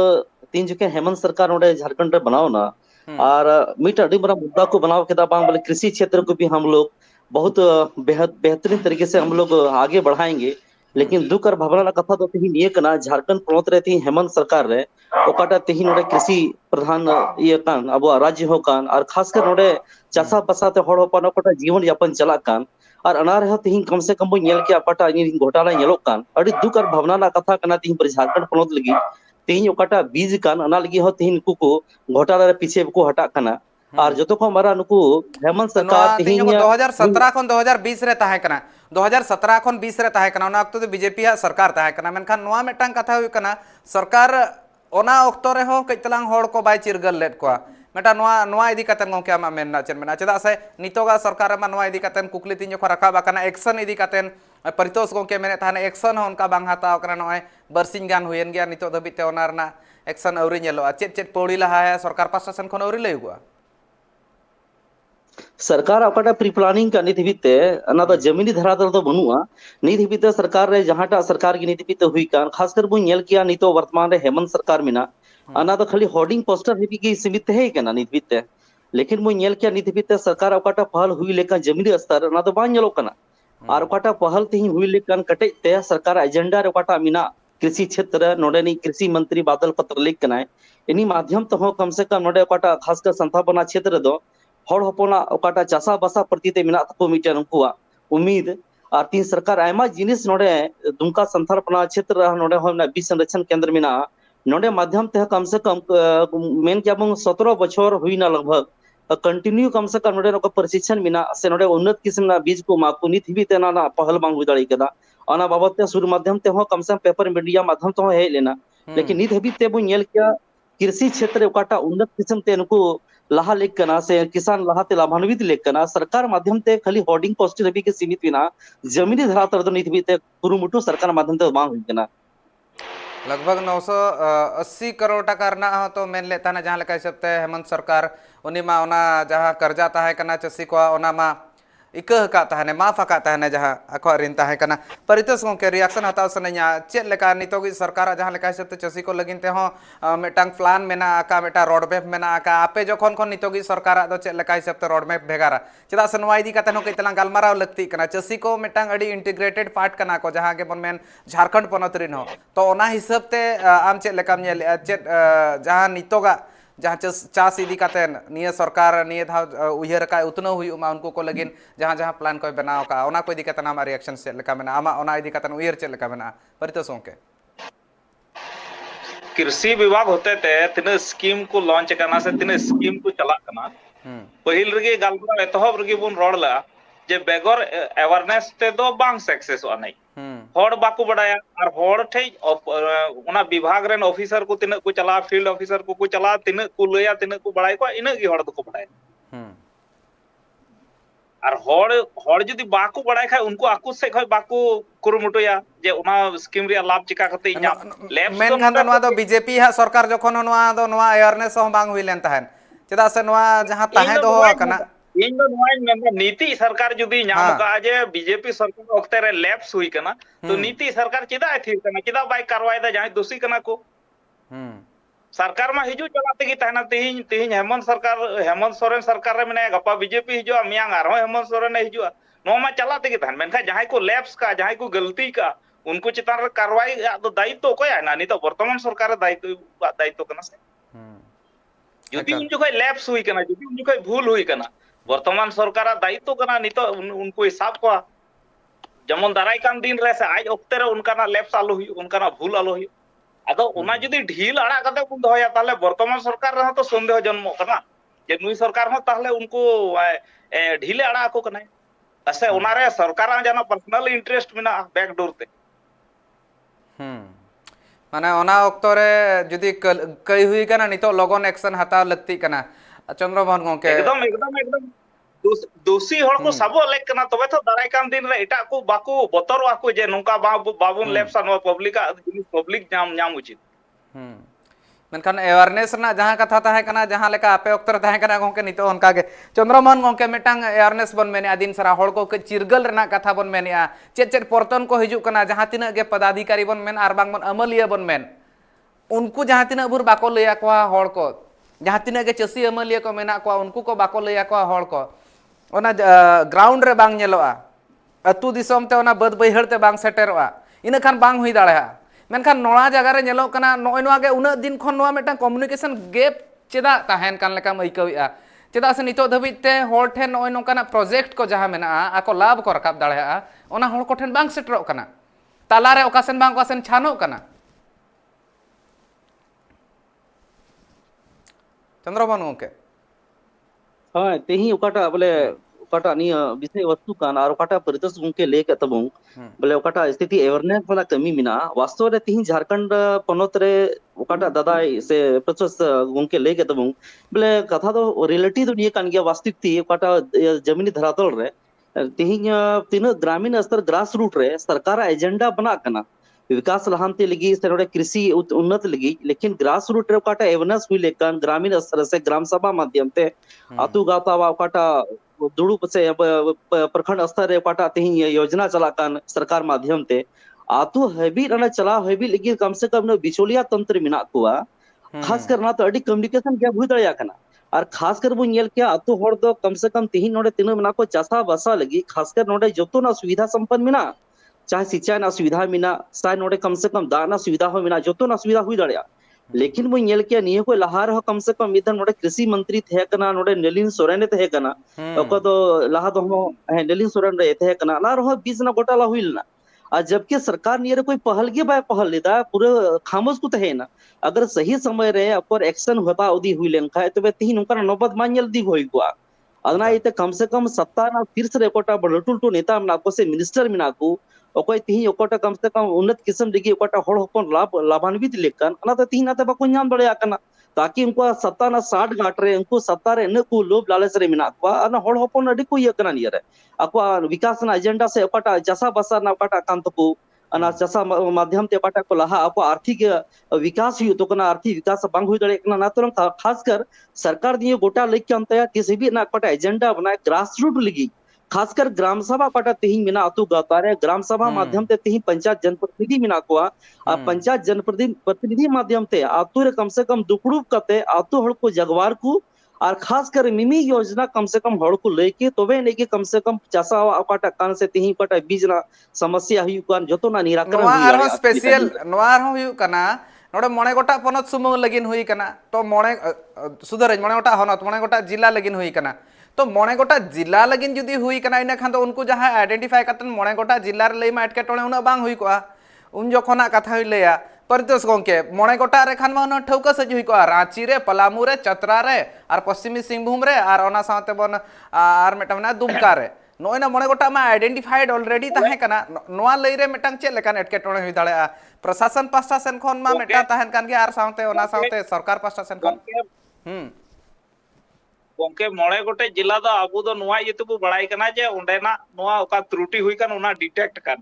तीन जुके हेमंत सरकार ओडे झारखंड रे बनाओ ना और मिट अडी बड़ा मुद्दा को बनाओ के दा बांग बोले कृषि क्षेत्र को भी हम लोग बहुत बेहतरीन तरीके से हम लोग आगे बढ़ाएंगे लेकिन दुख और भावना कथा तो तेही निये कना झारखंड पोनोत रे तेही हेमंत सरकार रे ओकाटा तेही नोडे कृषि प्रधान ये कान अब राज्य हो कान और खासकर नोडे चासा बसा ते हड़ होपन ओकाटा जीवन यापन चला कान और अना रहे तेही कम से कम बो नेल के ओकाटा इन घोटाला नेलो कान अड़ी दुख और भावना कथा कना तेही पर झारखंड पोनोत लगी तेही ओकाटा बीज कान अना लगी हो तेही नुकु को घोटाला रे पीछे को हटा कना और जतो को मारा नुकु हेमंत सरकार तेही 2017 खन 2020 रे ताहे कना 2017 खन 20 रे ताहे कना ओना अक्तो तो बीजेपी हा सरकार ताहे कना मेनखान नोआ मेटांग कथा हुई कना सरकार ओना अक्तो रे हो कइतलांग होड़ को बाय चिरगल लेट कोआ मेटा नोआ इदी कतन गोंके आमा मेनना चेन मेना चेदा से नितोगा सरकार मा नोआ इदी कतन कुकली तीन जो रखा कना एक्शन इदी कतन परितोष गोंके मेने थाने एक्शन हो उनका बांग हाताव कना नोय बरसिंग गान हुयन गया नितो धबिते ओना रना एक्शन अवरी नेलो चेत चेत पौड़ी लहा है सरकार पास शासन खन अवरी लयुगुआ सरकार ओकाटा प्री प्लानिंग का नीति भित्ते अना तो जमीनी धरातल तो बनुआ नीति भित्ते सरकार रे जहाटा सरकार की नीति भित्ते हुई कान खासकर बु नेल किया नितो वर्तमान रे हेमंत सरकार मिना अना तो खाली होर्डिंग पोस्टर हेबी की सीमित है कना नीति भित्ते लेकिन बु नेल किया नीति भित्ते सरकार ओकाटा पहल हुई लेका जमीनी स्तर अना तो बां नेलो कना और ओकाटा पहल तेही हुई लेकान कटे ते सरकार एजेंडा रे ओकाटा मिना कृषि क्षेत्र नोडेनी कृषि मंत्री बादल पत्र लिख कना इनी माध्यम तो हो कम से कम नोडे ओकाटा खासकर संथापना क्षेत्र दो हड़ होपना ओकाटा चासा बसा प्रति ते मिना तको मिटन उनकुआ उम्मीद और तीन सरकार आयमा जिनिस नोडे दुमका संथापना क्षेत्र नोडे हो ना बीज संरक्षण केंद्र मिना नोडे माध्यम ते कम से कम मेन क्या बंग 17 बछर हुईना लगभग कंटिन्यू कम से कम नोडे नको प्रशिक्षण मिना से नोडे उन्नत किस्म ना बीज को माकु नित भी ते ना पहल बांग हुई दाड़ी कदा अना बाबत ते सुर माध्यम ते हो कम से कम पेपर मीडिया माध्यम तो हे लेना लेकिन नित भी ते बु नेल किया कृषि क्षेत्र ओकाटा उन्नत किस्म ते नको लाहा लेख कना से किसान लाहा ते लाभान्वित लेख कना सरकार माध्यम ते खाली होर्डिंग पोस्टर भी के सीमित बिना जमीनी धरातल तो नीति भी ते कुरुमुटु सरकार माध्यम ते मांग हुई कना लगभग 980 करोड़ टका रना हो तो मेन लेता ना जहाँ लेका हिसाब ते हेमंत सरकार उनी मा ओना जहाँ कर्जा ताहे कना चसी को ओना मा इकह का ताहने माफ का ताहने जहाँ अखवा ऋण ताहे कना परितोष गोंके रिएक्शन हताव सनैया चेद लेका नितोगी सरकार जहाँ लेका हिसाब ते चसी को लगिन ते हो मेटांग प्लान मेना आका मेटा रोड मैप मेना आका आपे जखन खन नितोगी सरकार दो चेद लेका हिसाब ते रोड मैप भेगारा चेदा से नोआ इदी काते हो कइतलांग गालमाराव लगती कना चसी को मेटांग अडी इंटीग्रेटेड पार्ट कना को जहाँ के बन मेन झारखंड पोनोत रिन हो तो ओना हिसाब ते आम चेद लेकाम नेल चेद जहाँ नितोगा जहाँ चास इदी कातेन निये सरकार निये धा उयहर का उतनो हुयुमा उनको को लगिन जहाँ जहाँ प्लान को बनाव का ओना को इदी कातेन आमा रिएक्शन से लेका मेना आमा ओना इदी कातेन उयहर चे लेका मेना परितोष गोंके कृषि विभाग होते ते तिने स्कीम को लॉन्च करना से तिने स्कीम को चला करना पहिल रगे गालबरा एतहब रगे बुन रोडला जे बेगर अवेयरनेस ते दो बांग सक्सेस अनै हड़ बाको बडाया और हड़ ठे ओना विभाग रेन ऑफिसर को तिने को चला फील्ड ऑफिसर को चला तिने को लया तिने को बडाय को इने गी हड़ को बडाय और हड़ जदी बाको बडाय खाय उनको आकु से खाय बाको कुरुमुटया जे ओना स्कीम रे लाभ चिका करते इना लैब मेन खान नोआ दो बीजेपी हा सरकार जखन नोआ दो नोआ अवेयरनेस हो बांग हुइलेन ताहेन चेदा से नोआ जहां ताहे दो कना इन दो नोआ नीति सरकार जुदी नाम का जे बीजेपी सरकार ओक्ते रे लैप्स हुई कना तो नीति सरकार चिदा थी कना चिदा बाय कार्रवाई दा जाय दोषी कना को सरकार मा हिजु चलाते की ताना तेहिं तेहिं हेमंत सोरेन सरकार रे मने गपा बीजेपी हिजु मियांग आरो हेमंत सोरेन हिजु नो मा चलाते की तान मेनखा जहां को लैप्स का जहां को गलती का उनको चितान रे कार्रवाई तो दायित्व को या ना नी तो वर्तमान सरकार दायित्व कना से यदि उन जो लैप्स हुई कना यदि उन जो भूल हुई कना वर्तमान सरकार दायित्व कना नी तो उनको हिसाब को जेमन दाराय कान दिन रे से आज ओक्ते रे उनका ना लैप्स आलो हुई उनका ना भूल आलो हुई आदो ओना जदी ढील आड़ा कते बुन दोया ताले वर्तमान सरकार रे तो संदेह जन्म कना जे नुई सरकार हो ताले उनको ढीले आड़ा को कना असे ओना रे सरकार जाना पर्सनल इंटरेस्ट मिना बैकडोर ते माने ओना ओक्तो रे जदी कई हुई कना नितो लगन एक्शन हताव लगती कना चंद्रमोहन गोंके एकदम दोषी हड़ को सबो लेक कना तबे तो दाराय कान दिन रे एटा को बाको बतरवा को जे नोका बाबुन लैप्स नो पब्लिक नाम उचित मेनखान अवेयरनेस ना जहाँ कथा ताहे कना जहाँ लेका आपे ओक्तर ताहे कना गोंके नितो उनका के चंद्रमोहन गोंके मिटांग अवेयरनेस बन मेने दिन सारा हड़ को चिरगल रेना कथा बन मेनिया चेद चेद परतन को हिजु कना जहाँ तिना गे पदाधिकारी बन मेन आर बांग बन अमलिया बन मेन उनको जहाँ तिना बुर बाको लया को हड़ को जहाँ तिना गे चसी अमलिया को मेना को उनको को बाको लया को हड़ को ओना ग्राउंड रे बांग नेलोआ अतु दिसम ते ओना बद बैहड़ ते बांग सेटेरोआ ina khan bang hui daᱲᱮᱭᱟᱜᱼᱟ मेनखान नोआ जगह रे नेलो कना नोय नोआ गे उना दिन खन नोआ मेटा कम्युनिकेशन गैप चेदा ताहेन कान लेका मइकौइया चेदा से नितो धबित ते होर ठेन नोय नोकाना प्रोजेक्ट को जहां मेना आको लाभ को रकाब दाड़ेया ओना होर को ठेन बांग सेटरो कना तालारे ओकासेन बांग ओकासेन छानो कना चंद्रभानु के हाँ तेही ओकाटा बोले ओकाटा निया विषय वस्तु कान और ओकाटा परितोष गुंके ले के तबुं बोले ओकाटा स्थिति अवेयरनेस वाला कमी मिना वास्तव रे तेही झारखंड पनोत रे ओकाटा दादा से परितोष गुंके ले के तबुं बोले कथा दो रियलिटी तो निये कान गया वास्तविकती ओकाटा जमीनी धरातल रे तेही तीन ग्रामीण स्तर ग्रास रूट रे सरकार एजेंडा बना कना विकास लहांती लगी से नोडे कृषि उन्नत लगी लेकिन ग्रास रूट रे ओकाटा एवेयरनेस हुई लेकन ग्रामीण स्तर से ग्राम सभा माध्यम ते आतु गाता वा ओकाटा दुड़ुप से प्रखंड स्तर रे ओकाटा तेही योजना चला कान सरकार माध्यम ते आतु हेबी रने चला हेबी लगी कम से कम न बिचौलिया तंत्र मिना कुआ खास कर ना तो अडी कम्युनिकेशन क्या भूल दड़िया कना और खास कर बो नेल के आतु होड़ दो कम से कम तेही नोडे तीन मिना को चासा बसा लगी खास कर नोडे जतो ना सुविधा संपन्न मिना चाहे सिंचाई ना सुविधा मिना चाहे नोडे कम से कम दाना सुविधा हो मिना जतो ना सुविधा हुई दड़िया लेकिन वो नेल के निये को लहार हो कम से कम इधर नोडे कृषि मंत्री थे कना नोडे नलिन सोरेन थे कना ओको तो लहा दो हम नलिन सोरेन रे थे कना ला रहो बीच ना गोटाला हुइलना आ जबकि सरकार निये कोई पहल के बाय पहल लेदा पूरे खामोश को तहे ना अगर सही समय रे अपर एक्शन होता उदी हुई लेन खाए तो वे तीन नोकर नौबत मान्यल दी होई को अदना इते कम से कम सत्ता ना शीर्ष रे कोटा बड़टुलटु नेता मना को से मिनिस्टर मिना को ओकोय तिही ओकोटा कम से कम उन्नत किस्म दिगी ओकोटा होड़ होपन लाभान्वित लेकन अना तो तिही नाते बाको नाम दड़े आकना ताकि उनको सत्ता ना 60 गाट रे उनको सत्ता रे न को लोभ लालच रे मिना को अना होड़ होपन अडी को यकना नियर रे अको विकास ना एजेंडा से ओकोटा जसा बसा ना ओकोटा कांत को अना जसा माध्यम ते ओकोटा को लहा अको आर्थिक विकास हुई तो कना आर्थिक विकास बांग हुई दड़े कना ना तो खासकर सरकार दिए गोटा लेके अंतया किसी भी ना ओकोटा एजेंडा बनाए ग्रास रूट लगी खासकर ग्राम सभा पाटा तिही मिना अतु गातारे ग्राम सभा माध्यम ते तिही पंचायत जनप्रतिनिधि मिना को पंचायत जनप्रतिनिधि माध्यम ते आतु रे कम से कम दुकड़ू कते आतु हड़ को जगवार को और खासकर मिमी योजना कम से कम हड़ को लेके तोबे ने के कम से कम चासा ओकाटा कान से तिही पाटा बीजना समस्या हुई कान जतो ना निराकरण नोआ हुई आरो स्पेशल नोआ आरो हुई कना नोडे मणे गोटा पनत सुमुंग लगिन हुई कना तो मणे सुधर मणे गोटा हनत मणे गोटा जिला लगिन हुई कना तो मणे गोटा जिला लगिन जुदी हुई कना इना खान तो उनको जहां आइडेंटिफाई करतन मणे गोटा जिला रे लैमा एटकेटोणे उना बांग हुई कोआ उन जखना कथा हुई लेया परितोष गोंके मणे गोटा रे खान मा ठौका सज हुई कोआ रांची रे पलामू रे चतरा रे और पश्चिमी सिंहभूम रे और ओना साथे बन आर मेटामना दुमका रे नोय ना मणे गोटा मा आइडेंटिफाइड ऑलरेडी ताहे कना नोआ लई रे मेटांग चे लेकान एटकेटोणे हुई दाड़ेया प्रशासन पास्टा सेन खन मा मेटा ताहेन कान के आर साथे ओना साथे सरकार पास्टा सेन खन गोंके मोड़े गोटे जिला दो आबू दो नुआ ये तो बड़ाई कना जे उंडेना नुआ ओका त्रुटि हुई कन उना डिटेक्ट कर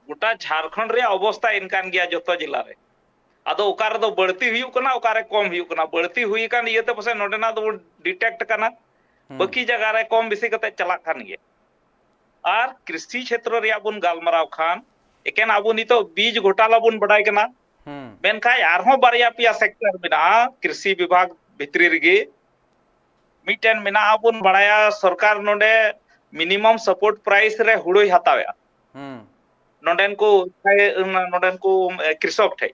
गोटा झारखंड रे अवस्था इनकान गया जतो जिला रे आदो ओकार दो बढ़ती हुई कना ओकारे कम हुई कना बढ़ती हुई कन ये तो पसे नोडेना दो डिटेक्ट कना बाकी जगह रे कम बेसी कते चला खान गे और कृषि क्षेत्र रे आबुन गालमराव खान एकेन आबु नितो बीज घोटाला बुन बड़ाई कना मेनखाय आरहो बारिया पिया सेक्टर बिना कृषि विभाग भितरी रगे मिटेन मिना आबुन बड़ाया सरकार नोडे मिनिमम सपोर्ट प्राइस रे हुड़ोय हतावया नोडेन को कृषक थे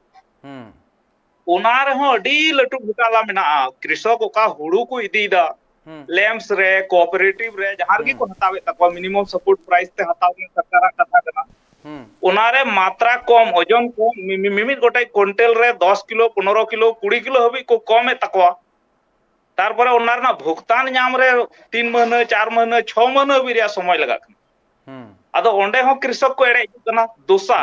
ओना रे हो अडी लटू घोटाला मिना कृषक ओका हुड़ू को इदीदा लैम्स रे कोऑपरेटिव रे जहार गी को हतावे तको मिनिमम सपोर्ट प्राइस ते हतावे सरकार कथा कना ओनारे मात्रा कम ओजन कम मिमित गोटे क्विंटल रे 10 किलो 15 किलो 20 किलो हबी को कम है तकवा तार पर ओनार ना भुगतान नाम रे 3 महीने 4 महीने 6 महीने भी रे समय लगा अदो ओंडे हो कृषक को एड़े कना दोसा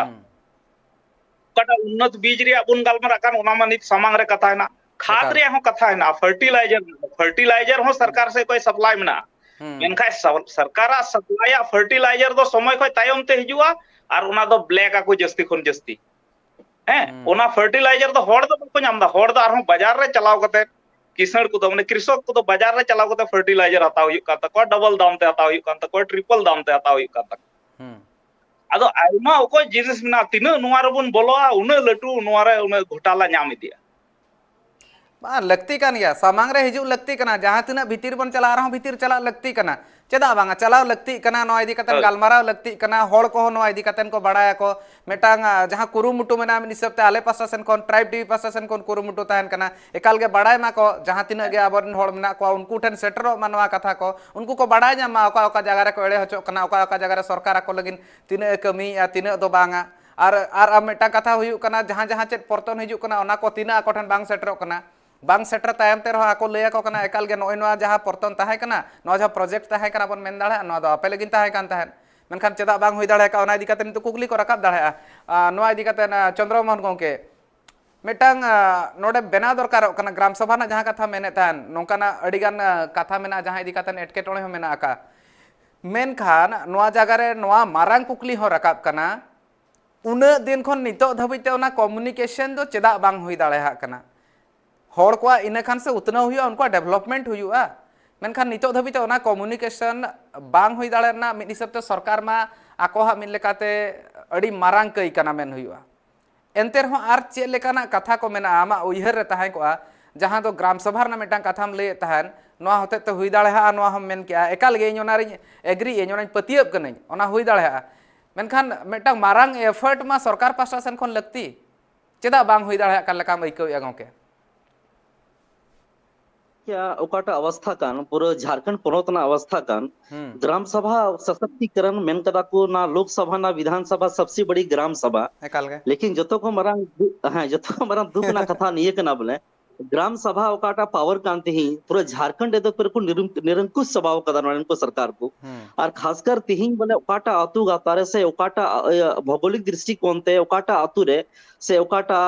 कटा उन्नत बीज रे बुन गालमरा कान ओना मा नित सामांग रे कथा है ना खाद रे हो कथा है ना फर्टिलाइजर हो सरकार से कोई सप्लाई में ना मेनखा सरकार सप्लाई फर्टिलाइजर दो समय कोई तायम ते हिजुआ और उना दो ब्लैक आको जस्ती खन जस्ती हैं उना फर्टिलाइजर दो होड़ दो को नाम दा होड़ दो आरो बाजार रे चलाव कते किसान को तो माने कृषक को तो बाजार रे चलाव कते फर्टिलाइजर हताव हुई का को डबल दाम ते हताव हुई का को ट्रिपल दाम ते हताव हुई का अदो आइमा ओको जिनिस ना तिना नुवा रे बन बोलोआ उना लटू नुवा रे उना घोटाला नाम इदिया लगती कान गया सामांग रे हिजू लगती कना जहां तिना भीतर बन चला रहा भीतर चला लगती कना चेदा बांगा चलाव लगती कना नोआ इदी कतन गालमाराव लगती कना होड़ को नोआ इदी कतन को बड़ाया को मेटांग जहां कुरुमुटु मेना मिन हिसाब ते आले पासासन कोन ट्राइब टीवी पासासन कोन कुरुमुटु ताहन कना एकाल गे बड़ाय मा को जहां तिना गे आबरन होड़ मेना को उनको ठन सेटरो मानवा कथा को उनको को बड़ाय मा ओका ओका जगह रे को एड़े होचो कना ओका ओका जगह रे सरकार को लगिन तिना कमी या तिना दो बांगा और मेटा कथा हुयु कना जहां जहां चेत परतन हिजु कना ओना को तिना को ठन बांग सेटरो कना बांग सेटर तायम ते रहा को लया को कना एकाल गे नोय नोआ जहां परतन ताहे कना नोआ जहां प्रोजेक्ट ताहे कना बन मेन दाड़ा नोआ दो आपे लगिन ताहे कान ताहे मेनखान चेदा बांग हुई दाड़ा का ओना इदी कते नितो कुकली को रकाब दाड़ा नोआ इदी कते चंद्रमोहन गोंके मेटांग नोडे बेना दरकार कना ग्राम सभा ना जहां कथा मेने तान नोंकाना अडिगान कथा मेना जहां इदी कते एटके टोणे हो मेना आका मेनखान नोआ जगह रे नोआ मारांग कुकली हो रकाब कना उना दिन खन नितो धबिते ओना कम्युनिकेशन दो चेदा बांग हुई दाड़ा कना होड़ को इन खान से उतना हुआ उनको डेवलपमेंट हुआ मेनखान नितो धबिते ओना कम्युनिकेशन बांग हुई दाड़ा ना मिद हिसाब ते सरकार मा आको हा मिन लेकाते अड़ी मारांग कई कना मेन हुआ एनते रहो आर चे लेकाना कथा को मेना आमा उयहर रे ताहे को जहां दो ग्राम सभा ना मेटांग कथाम लय ताहन नोआ होते ते हुई दाड़ा नोआ हम मेन के एकाल गे ओना रे एग्री ओना पतियब कनई ओना हुई दाड़ा मेनखान मेटांग मारांग एफर्ट मा सरकार पास्टा सेन खन लगती चेदा बांग हुई दाड़ा का लेका मइकौ गोंके क्या ओकाटा अवस्था कान पूरा झारखंड पोनोत ना अवस्था कान ग्राम सभा सशक्तिकरण मेन कदा को ना लोकसभा ना विधानसभा सबसे बड़ी ग्राम सभा एकाल गे लेकिन जतो को मरांग जतो को मरांग दुख ना कथा निये कना बोले ग्राम सभा ओकाटा पावर कांते ही पूरा झारखंड एदो पर को निरंकुश सभा कदा नन को सरकार को और खासकर तिहिंग बोले ओकाटा अतु गातारे से ओकाटा भौगोलिक दृष्टिकोण ते ओकाटा अतु रे से ओकाटा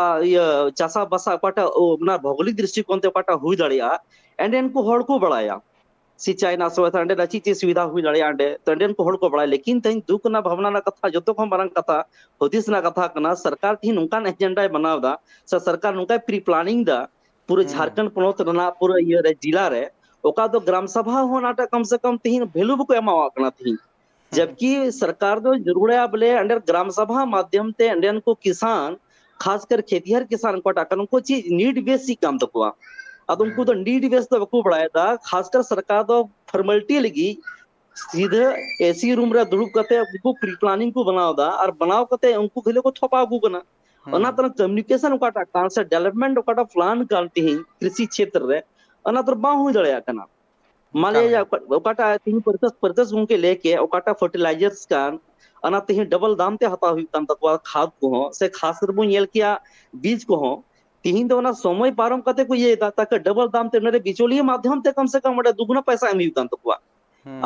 चासा बसा ओकाटा ना भौगोलिक दृष्टिकोण ते ओकाटा हुई दड़िया एंडेन को होड़ को बढ़ाया सिंचाई ना सोता अंडे रची ची सुविधा हुई दड़िया अंडे तो अंडेन को होड़ को बढ़ाया लेकिन तहिं दुख ना भावना ना कथा जतो को मारंग कथा होदिस ना कथा कना सरकार थी नुकान एजेंडा बनावदा सरकार नुका प्री प्लानिंग दा पूरे झारखंड पोनोत रना पूरा ये रे जिला रे ओका तो ग्राम सभा होनाटा कम से कम तिहिन भेलु को एमावा कना थी जबकि सरकार दो जरूर बोले अंडर ग्राम सभा माध्यम ते अंडेन को किसान खासकर खेतीहर किसान को टाकन को चीज नीड बेसिक काम तकवा अब उनको तो नीड बेस तो बको बढ़ाया था खासकर सरकार तो फॉर्मेलिटी लगी सीधे एसी रूम रे दुड़ुब कते उनको प्री प्लानिंग को बनावदा और बनाव कते उनको खेले को थपा गु कना ओना तर कम्युनिकेशन ओकाटा कांसेप्ट डेवलपमेंट ओकाटा प्लान कालती ही कृषि क्षेत्र रे ओना तर बा हुई दड़या कना माले ओकाटा तीन परचेस उनके लेके ओकाटा फर्टिलाइजर्स कान ओना तीन डबल दाम ते हता हुई तन तकवा खाद को हो से खासकर बो येल किया बीज को हो तीन तो ना समय पारम कते को ये तक डबल दाम ते नरे बिचौलिए माध्यम ते कम से कम बड़े दुगुना पैसा एम युतन तकवा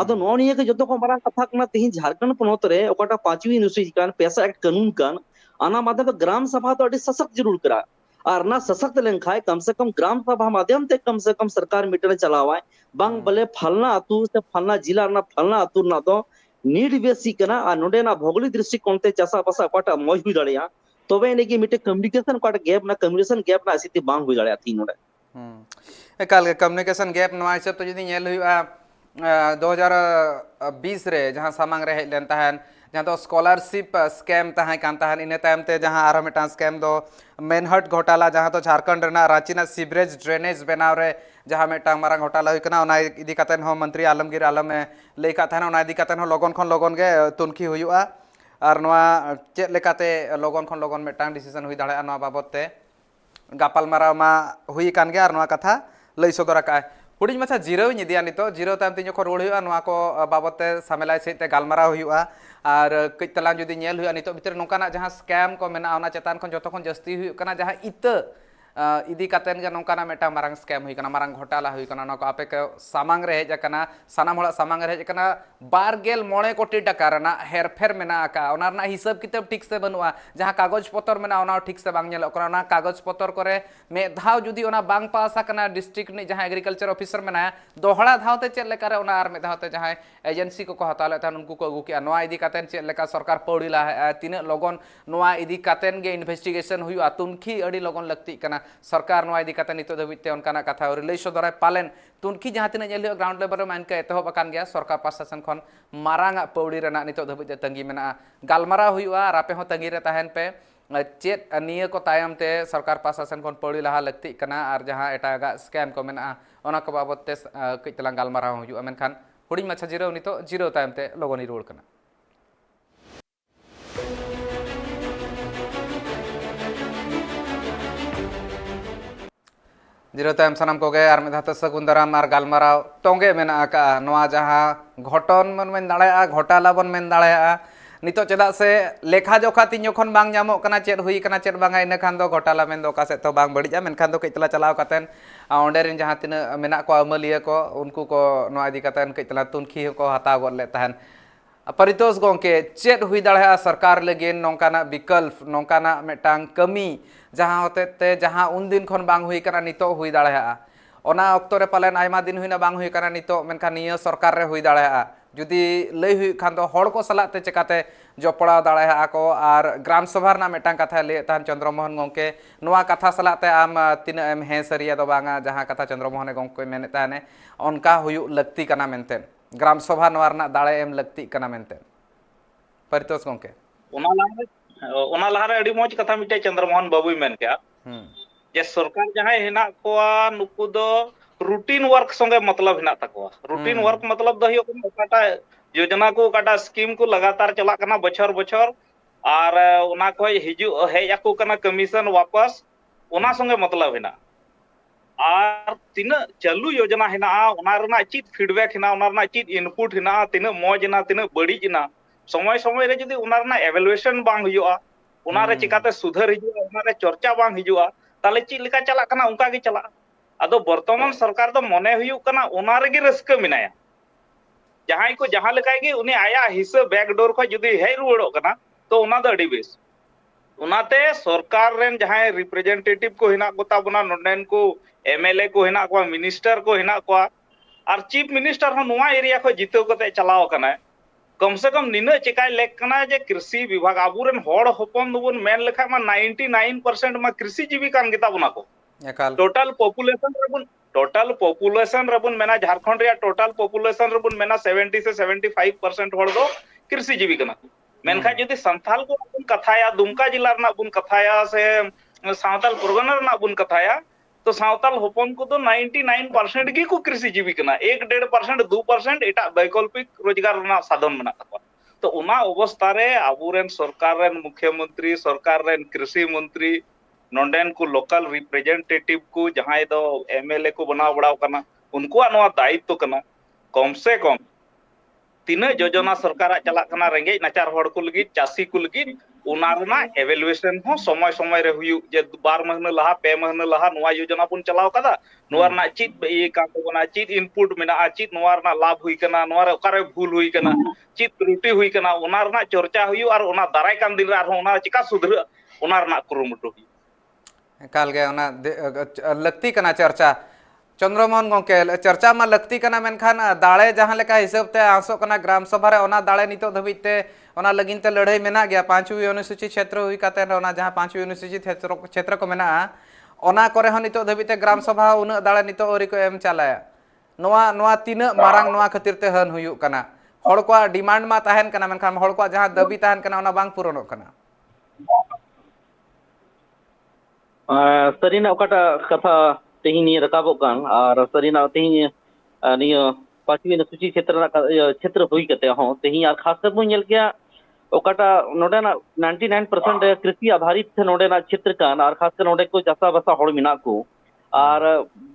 अदो नोन ये के जतो को मारा कथा कना तीन झारखंड पोनोत रे ओकाटा पांचवी यूनिवर्सिटी कान पैसा एक्ट कानून कान आना माध्यम ग्राम सभा तो अति सशक्त जरूर करा और ना सशक्त लेंखाय कम से कम ग्राम सभा माध्यम ते कम से कम सरकार मीटर चलावाय बांग बले फलना अतु से फलना जिला ना फलना अतु ना तो नीड बेसी कना आ नोडे ना भौगोलिक दृष्टिकोण ते चासा पासा ओकाटा मौज हुई दड़िया तबे ने कि मिटे कम्युनिकेशन ओकाटा गैप ना कम्युनिकेशन गैप ना स्थिति बांग हुई दड़िया थी नोडे एकाल कम्युनिकेशन गैप नोआ हिसाब तो जदी नेल हुआ 2020 रे जहां सामांग रे हेज लेन ताहन जहां तो स्कॉलरशिप स्कैम ताहे कान ताहन इने तायम ते जहां आरो मेटा स्कैम दो मेनहट घोटाला जहां तो झारखंड रेना रांची ना सीवरेज ड्रेनेज बनाव रे जहां मेटा मारा घोटाला हुई कना ओना इदी कतन हो मंत्री आलमगीर आलम लई का थाना ओना इदी कतन हो लोगन खन लोगन गे तुनखी हुआ और नोआ चेक लेकाते लोगन खन लोगन मेटा डिसीजन हुई दाड़ा नोआ बाबत ते गापाल मारा मा हुई कान गे और नोआ कथा लई सदर का हुडी माछा जिरो निदिया नितो जिरो ताम तीन जखो रोड हुआ नोआ को बाबत ते सामेलाय सहित गालमारा हुआ और कई तलां जुदी नेल हुआ नितो भितर नोकाना जहां स्कैम को मेना ओना चेतान खन जतो खन जस्ती हुई कना जहां इत इदी कातेन गे नोकाना मेटा मारांग स्कैम हुई कना मारांग घोटाला हुई कना नोको आपे के सामांग रे हेज कना सानाम होड़ा सामांग रे हेज कना 12 कोटी टाका रना हेरफेर मेना का ओना रना हिसाब किताब ठीक से बनुआ जहां कागज पत्र मेना ओना ठीक से बांग नेलो कना कागज पत्र करे मे धाव जुदी ओना बांग पासा कना डिस्ट्रिक्ट नि जहां एग्रीकल्चर ऑफिसर मेना दोहड़ा धावते चेक लेका रे ओना आर मे धावते जहां एजेंसी को हताले थान उनको को अगु किया नोआ इदी कातेन चेक लेका सरकार पौड़ीला तीन लोगन नोआ इदी कातेन गे इन्वेस्टिगेशन हुआ तुनखी अड़ी लोगन लगती कना सरकार नोआ इदी काते नितो धबिते उनकाना कथा और लई सदराय पालेन तुनखी जहां तिना नेल ग्राउंड लेवल मान के एतहब अकान गया सरकार प्रशासन खन मारांग पौड़ी रेना नितो धबिते तंगी मेना गालमारा हुआ रापे हो तंगी रे ताहेन पे चेत निये को तायम ते सरकार प्रशासन खन पौड़ी लहा लगती कना और जहां एटागा स्कैम को मेना ओना को बाबत ते कई तलांग गालमारा हुआ मेनखान हुडिंग माछा जिराव नितो जिराव तायम ते लोगोनी रुआड़ कना। जिराव तायम सानाम कोगे आर मिधाते सगुन दाराम आर गालमाराव तोंगे मेना आका नोआ जहां घटन मन मेन दाड़ेया घोटाला बन मेन दाड़ेया नितो चेदा से लेखा जोखा तीन जोखन बांग ᱧᱟᱢᱚᱜ ᱠᱟᱱᱟ ᱪᱮᱫ ᱦᱩᱭ ᱠᱟᱱᱟ ᱪᱮᱫ ᱵᱟᱝᱟ ᱤᱱᱟᱹ ᱠᱷᱟᱱ ᱫᱚ ᱜᱷᱚᱴᱟᱞᱟ ᱢᱮᱱ ᱫᱚ ᱚᱠᱟ ᱥᱮᱫ ᱛᱚ ᱵᱟᱝ ᱵᱟᱹᱲᱤᱡᱟ ᱢᱮᱱᱠᱷᱟन ᱫᱚ ᱠᱟᱹᱡ ᱛᱟᱞᱟ ᱪᱟᱞᱟᱣ ᱠᱟᱛᱮᱱ ᱚᱸᱰᱮ ᱨᱮᱱ ᱡᱟᱦᱟᱸ ᱛᱤᱱᱟᱹᱜ ᱢᱮᱱᱟᱜ ᱠᱚᱣᱟ ᱟᱹᱢᱟᱹᱞᱤᱭᱟᱹ ᱠᱚ ᱩᱱᱠᱩ ᱠᱚ ᱱᱚᱣᱟ ᱤᱫᱤ ᱠᱟᱛᱮᱱ ᱠᱟᱹᱡ ᱛᱟᱞᱟ ᱛᱩᱱᱠᱷᱤ ᱦᱚᱸᱠᱚ ᱦᱟᱛᱟᱣ ᱜᱚᱫ ᱞᱮᱫ ᱛᱟᱦᱮᱱ परितोष गोंके चेद हुई दाड़ा सरकार लगे नौकाना विकल्प नौकाना मेटांग कमी जहां होते ते जहां उन दिन खन बांग हुई कना नितो हुई दाड़ा ओना अक्तो रे पालेन आयमा दिन हुईना बांग हुई कना नितो मेनखान निया सरकार रे हुई दाड़ा जुदी लई हुई खान दो हड़ को सलाते चेकाते जपड़ा दाड़ा को आर ग्राम सभा ना मेटांग कथा ले तान चंद्रमोहन गोंके नोआ कथा सलाते आम तीन एम हे सरिया दो बांगा जहां कथा चंद्रमोहन गोंके मेने ताने उनका हुई लगती कना मेनते ग्राम सभा नोआ रना दाड़े एम लगती कना मेनते परितोष गोंके ओना लहारे अड़ी मोज कथा मिटे चंद्रमोहन बाबू मेन के जे सरकार जहां हेना कोआ नुकु दो रूटीन वर्क संगे मतलब हेना तकोआ रूटीन वर्क मतलब दो हियो काटा योजना को काटा स्कीम को लगातार चला कना बछर बछर और ओना को हिजु हेज आको कना कमीशन वापस ओना संगे मतलब हेना और तीन चालू योजना हेना ओना रना चित फीडबैक हेना ओना रना चित इनपुट हेना तीन मौज हेना तीन बड़ी हेना समय समय रे जदी ओना रना एवैल्यूएशन बांग हुआ ओना रे चिकाते सुधार हिजुआ ओना रे चर्चा बांग हिजुआ ताले चित लेका चला कना उनका गे चला आदो वर्तमान सरकार दो मने हुयु कना ओना रे गे रस्क मिनाया जहां को जहां लेकाय गे उनी आया हिस्सा बैकडोर को जदी हे रुवड़ो कना तो ओना दो अड़ी बेस ओनाते सरकार रेन जहां रिप्रेजेंटेटिव को हिना कोता बना नोडेन को एमएलए को हिना को मिनिस्टर को हिना को और चीफ मिनिस्टर हो नोआ एरिया को जितो कते चलाव कना कम से कम निना चिकाय लेक कना जे कृषि विभाग आबुरेन होड़ होपन दुबन मेन लेखा मा 99% मा कृषि जीविकान गिता बना को टोटल पॉपुलेशन रबुन मेना झारखंड रे टोटल पॉपुलेशन रबुन मेना 70 से 75% होड़ दो कृषि जीविका मेनखा जदी संथाल को बुन कथाया दुमका जिला रना बुन कथाया से सावताल परगना रना बुन कथाया तो सावताल होपन को तो 99% की को कृषि जीविका 1-1.5% 2% एटा वैकल्पिक रोजगार रना साधन मना तको तो उना अवस्था रे आबुरेन सरकार रेन मुख्यमंत्री सरकार रेन कृषि मंत्री नोडेन को लोकल रिप्रेजेंटेटिव को जहां दो एमएलए को बनाव बड़ाव कना उनको नवा दायित्व कना कम से कम तीन योजना सरकार चला कना रेंगे नाचार हड़ को लगी चासी को लगी उनारना एवैल्यूएशन हो समय समय रे हुयु जे 12 महीना लहा 2 महीना लहा नवा योजना पुन चलाव कदा नोरना चित ए का को बना चित इनपुट मेना चित नोरना लाभ हुई कना नोर ओकारे भूल हुई कना चित त्रुटि हुई कना उनारना चर्चा हुयु और उना दाराय कान दिन रे उना चिका सुधर उनारना कुरुमुटु काल गे उना लगती कना चर्चा चंद्रमोहन गोंके चर्चा मा लगती कना मेनखान दाड़े जहां लेका हिसाब ते आसो कना ग्राम सभा रे ओना दाड़े नितो धबिते ओना लगिन ते लड़ाई मेना गया 5वीं अनुसूचित क्षेत्र हुई काते ओना जहां 5वीं अनुसूचित क्षेत्र को मेना ओना करे हो नितो धबिते ग्राम सभा उना दाड़े नितो ओरी को एम चालाया नोआ नोआ तीन मारांग नोआ खातिर ते हन हुयु कना हड़ को डिमांड मा ताहेन कना मेनखान हड़ को जहां दबी ताहेन कना ओना बांग पूरणो कना सरीना ओकाटा कथा तेहिनी रकाबो कान और सरीना तेहिनी नियो 5वीं अनुसूचित क्षेत्र हुई कते हो तेही और खास कर मुन के ओकाटा नोडेना 99% कृषि आधारित थे नोडेना क्षेत्र कान और खास कर नोडे को चासा बसा हड़ मिना को और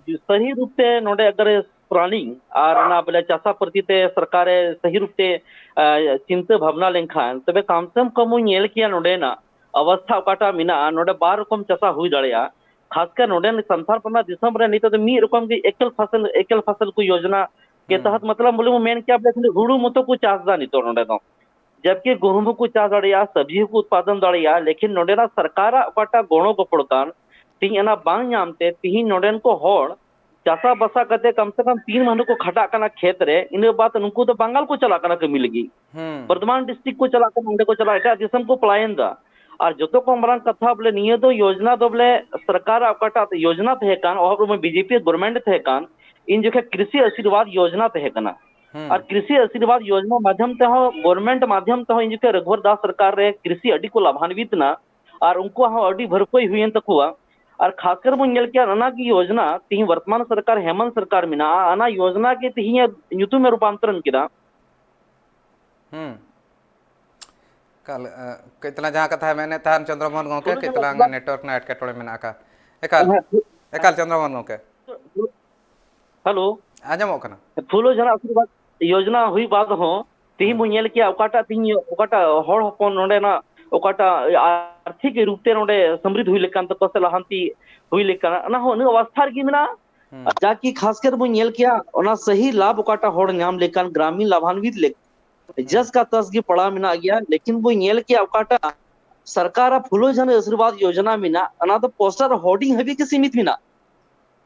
सही रूप से नोडे अगर प्लानिंग और ना बोले चासा प्रति ते सरकार सही रूप से चिंता भावना लेखान तबे कम से कम मुन किया नोडेना अवस्था ओकाटा मिना नोडे 12 रकम चासा हुई दाड़िया खासकर नोडे संथाल पना दिसम रे नितो मी रकम की एकल फसल को योजना के तहत मतलब बोले मेन क्या बोले हुड़ू मतो को चास दा नितो नोडे दो जबकि गहूम को चास दाड़िया सब्जी को उत्पादन दाड़िया लेकिन नोडे ना सरकार ओकाटा गोणो गपड़कान तीन एना बांग नामते तीन नोडेन को होड़ चासा बसा कते कम से कम 3 महीने को खटा कना खेत रे इन बात उनको तो बंगाल को चला कना कमी लगी वर्धमान डिस्ट्रिक्ट को चला कना उनके को चला एटा दिसम को पलायन दा और जो को मरान कथा बोले निये दो योजना दो बोले सरकार आपका योजना थे कान और में बीजेपी गवर्नमेंट थे कान इन जो कृषि आशीर्वाद योजना थे कना और कृषि आशीर्वाद योजना माध्यम ते हो गवर्नमेंट माध्यम ते हो इन जो रघुवर दास सरकार रे कृषि अडी को लाभान्वित ना और उनको हो अडी भरपाई हुई तकुआ और खासकर बन नेल किया अना की योजना तीन वर्तमान सरकार हेमंत सरकार मिना अना योजना के तीन ᱧᱩᱛᱩᱢ में रूपांतरण किया कल कितना जहाँ कथा है मैंने थान चंद्रमोहन गोंके कितना नेटवर्क ना एटकेटोड़े में नाका एकाल चंद्रमोहन गोंके हेलो आजमो कना फुलो जना आशीर्वाद योजना हुई बाद हो तीन बन नेल किया ओकाटा हर हपन नोडे ना ओकाटा आर्थिक रूप से नोडे समृद्ध हुई लेकान तो से लहांती हुई लेकान ना हो न अवस्था की मिना जाकि खासकर बन नेल किया ओना सही लाभ ओकाटा हर नाम लेकान ग्रामीण लाभान्वित ले जस का तस की पड़ा मिना गया लेकिन वो नेल किया ओकाटा सरकार फुलो जन आशीर्वाद योजना मिना अना तो पोस्टर होर्डिंग हबी के सीमित मिना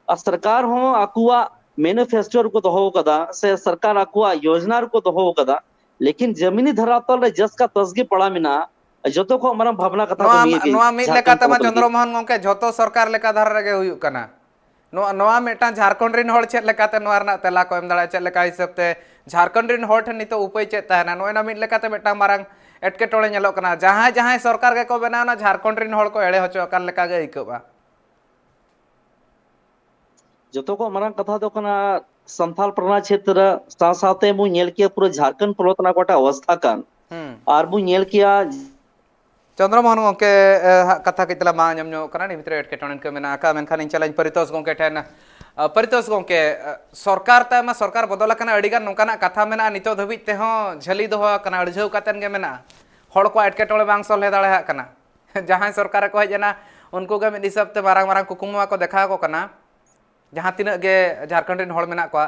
सरकार हो आकुआ मैनिफेस्टो को दोहो कदा से सरकार आकुआ योजना को दोहो कदा लेकिन जमीनी धरातल रे जस का तसगी पड़ा मिना जतो को मरम भावना कथा नोआ को मिए नोआ मिद लेका तमा चंद्रमोहन गोंके झोतो सरकार लेका धार रगे हुयु कना नोआ मेटा झारखंड रिन होड़ चेत लेकाते नोआ रना तेला को एम दाड़ा चेत लेका हिसाब ते झारखंड रिन होड़ ठन नितो उपाय चेत ताहना नोएना मिद लेकाते मेटा मारंग एटकेटोड़े नेलो कना जहां जहां सरकार के को बनावना झारखंड रिन होड़ को एड़े होचो कान लेका गे इकबा जतो को मरंग कथा दो कना संथाल प्रना क्षेत्र साथे मु नेल किया पूरा झारखंड पलोतना कोटा अवस्था कान और मु नेल किया चंद्रमोहन गोंके कथा कितला मा आंजमनो कना नि भितरे एटकेटोड़े के मेना का मेनखान इन चलाइन परितोष गोंके ठेन परितोष गोंके सरकार तामा सरकार बदल कना अडिगान नोकाना कथा मेना नितो धबित ते हो झली दोहो कना अड़झौ कातेन गे मेना हड़ को एटकेटोड़े बांग सलहे दाड़ा कना जहां सरकार को हेजना उनको गे मिद हिसाब ते मारंग मारंग कुकुमुआ को देखा को कना जहाँ तीन गे झारखंड रिन होड़ मेना को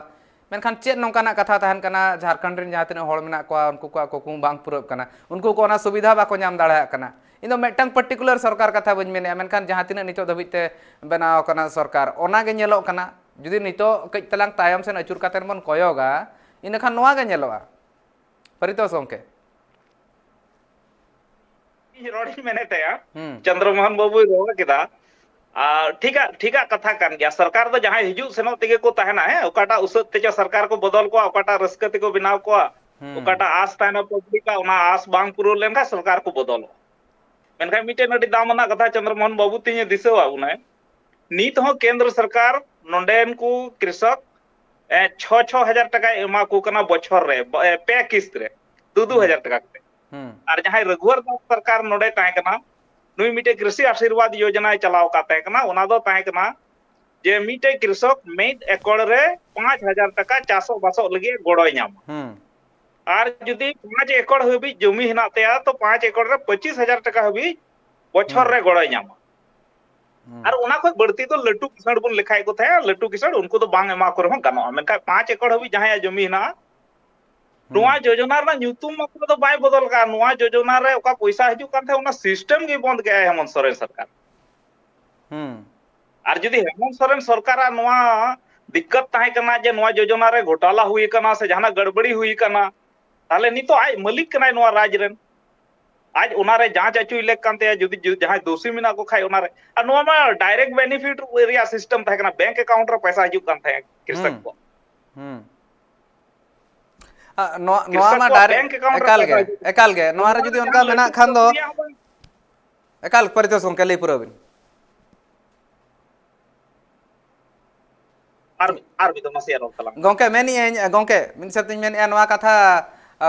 मेनखान चेत नोकाना कथा तहन कना झारखंड रिन जहाँ तीन होड़ मेना को उनको को कुकुम बांग पुरब कना उनको को सुविधा बाको नाम दाड़ा कना इन मेटंग पर्टिकुलर सरकार कथा बन मेने मेनखान जहाँ तीन नितो धबिते बनाव कना सरकार ओना गे नेलो कना जुदी नितो कई तलांग तायम सेन अचुर कातेन बन कोयोगा इनखान नोआ गे नेलोआ परितोष गोंके रोडी मेने तया चंद्रमोहन बाबू रोगा किदा ठीका कथा कान गया सरकार तो जहां हिजू सेनो तेगे को तहना है ओकाटा उसत ते सरकार को बदल को ओकाटा रस्क ते को बनाव को ओकाटा आस ताना पब्लिक का ओना आस बांग पुरो लेनका सरकार को बदल मेनका मिटे नडी दामना कथा चंद्रमोहन बाबू तिने दिसवा उना नीत हो केंद्र सरकार नोंडेन को कृषक 6,000 टका एमा को कना बछर रे पे किस्त रे 2,000 टका और जहां रघुवर दास सरकार नोडे ताहे कना नुई मिटे कृषि आशीर्वाद योजना चलाव काते कना ओना दो ताहे कना जे मिटे कृषक मेद एकड़ रे 5,000 टका चासो बासो लगे गोड़ोय नाम और जुदी 5 एकड़ हबी जमी हिना तेया तो 5 एकड़ रे 25,000 टका हबी बछर रे गोड़ोय नाम और ओना को बढ़ती तो लट्टू किसाड़ बुन लिखाई को थे लट्टू किसाड़ उनको तो बांग एमा को रहो गानो मेनका 5 एकड़ हबी जहां जमी हिना नोआ योजना रा न्यूतुम मात्र तो बाय बदल का नोआ योजना रे ओका पैसा हिजु कान थे ओना सिस्टम के बंद गया है हेमंत सोरेन सरकार और जदी हेमंत सोरेन सरकार नोआ दिक्कत ताहे कना जे नोआ योजना रे घोटाला हुई कना से जहां गड़बड़ी हुई कना ताले नी तो आज मालिक कना नोआ राज रेन आज ओना रे जांच अचुई लेक कानते जदी जहां दोषी मिना को खाय ओना रे आ नोआ मा डायरेक्ट बेनिफिट एरिया सिस्टम ताहे कना बैंक अकाउंट रे पैसा हिजु कान थे कृषक को नोआ मा डायरेक्ट एकाल गे नोआ रे जदी उनका मेना खान दो एकाल परितोष गोंके लई पुरबिन आर भी तो मसिया रोक तला गोंके मेनी गोंके मिन सतिन मेन नोआ कथा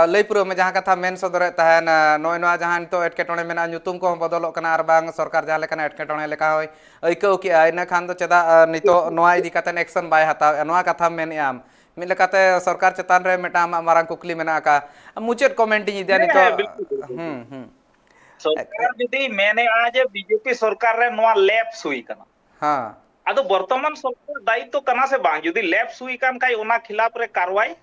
लई पुरो में जहां कथा मेन सदरे तहन नोय नोआ जहां तो एटकेटोणे मेना ᱧᱩᱛᱩᱢ को बदलो कना आर बांग सरकार जहां लेकना एटकेटोणे लेका होय अइकौ कि आइना खान तो चदा नितो नोआ इदी कतन एक्शन बाय हताव नोआ कथा मेन आम मिद लेकाते सरकार चेतान रे मेटा मारांग कुकली मेना का मुचेत कमेंट इदिया नितो सरकार जदी मेने आज बीजेपी सरकार रे नोआ लैप्स हुई कना हां आदो वर्तमान सरकार दायित्व कना से बांग जदी लैप्स हुई कान काई ओना खिलाफ रे कार्रवाई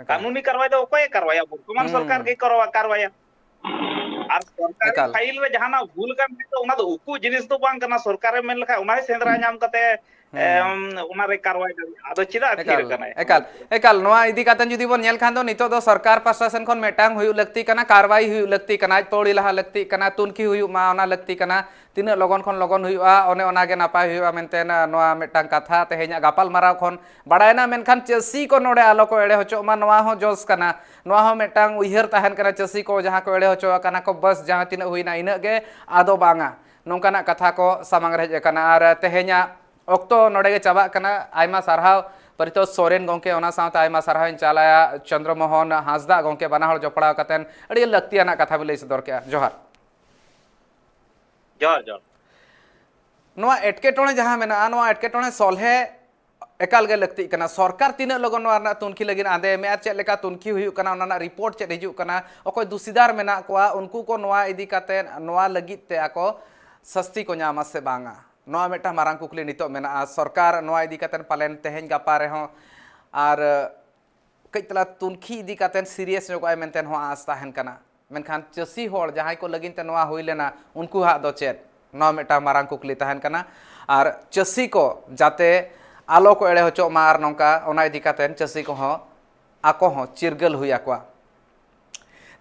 कानूनी कार्रवाई तो ओकोय कार्रवाई वर्तमान सरकार के करवा कार्रवाई और सरकार फाइल रे जहाना भूल कान तो ओना तो उकु जिनिस तो बांग कना सरकार मेन लखा ओना सेंद्रा नाम कते ओना रे कार्रवाई आदो चिदा थिर कना एकाल नोआ इदी कातन जुदी बोन नेल खान दो नितो दो सरकार प्रशासन खन मेटांग हुयु लगती कना कार्रवाई हुयु लगती कना तोड़ी लहा लगती कना तुनकी हुयु मा ओना लगती कना तीना लगन खन लगन हुयुआ ओने ओना गे नापाय हुयुआ मेनते नोआ मेटांग कथा तेहे냐 गापाल माराव खन बाडायना मेनखान चसी को नोडे आलो को एड़े होचो मा नोआ हो जोस कना नोआ हो मेटांग उइहर ताहन कना चसी को जहां को एड़े होचो कना को बस जहां तीना हुइना इना गे आदो बांगा नोंकाना कथा को सामांग रे हेज अकाना आर तेहेnya ऑक्टो नोडे गे चाबा कना आयमा सारहाव परितोष सोरेन गोंके ओना साउते आयमा सारहाव इन चालाया चंद्रमोहन हांसदा गोंके बाना हर जपड़ा कतेन अड़ी लक्तियाना कथा बिले सदर के जोहार जोहार नोआ एटकेटोणे जहां मेना नोआ एटकेटोणे सोल्हे एकाल गे लगती कना सरकार तीना लगन नोआ ना तुनखी लगिन आदे मे चेक लेका तुनखी हुयु कना ओना ना रिपोर्ट चेक हिजु कना अकोय दुसीदार मेना कोआ उनको को नोआ इदी काते नोआ लगित ते आको सस्ती को ᱧᱟᱢᱟ से बांगा नोआ मेटा मारांग कुकली नितो मेना सरकार नोआ इदी काते पालेन तेहेन गापा रे हो आर कइतला तुनखी इदी काते सीरियस नो कोय मेनतेन हो आस ताहेन कना मेनखान चसी होड़ जहां को लगिन ते नोआ हुई लेना उनको हा दो चेत नोआ मेटा मारांग कुकली ताहेन कना आर चसी को जाते आलो को एड़े होचो मार नौका ओना इदी काते चसी को हो आको हो चिरगल हुई आकोआ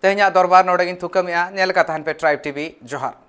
तेहेnya दरबार नोडे गिन थुकमिया नेल का ताहन पे ट्राइब टीवी जोहार।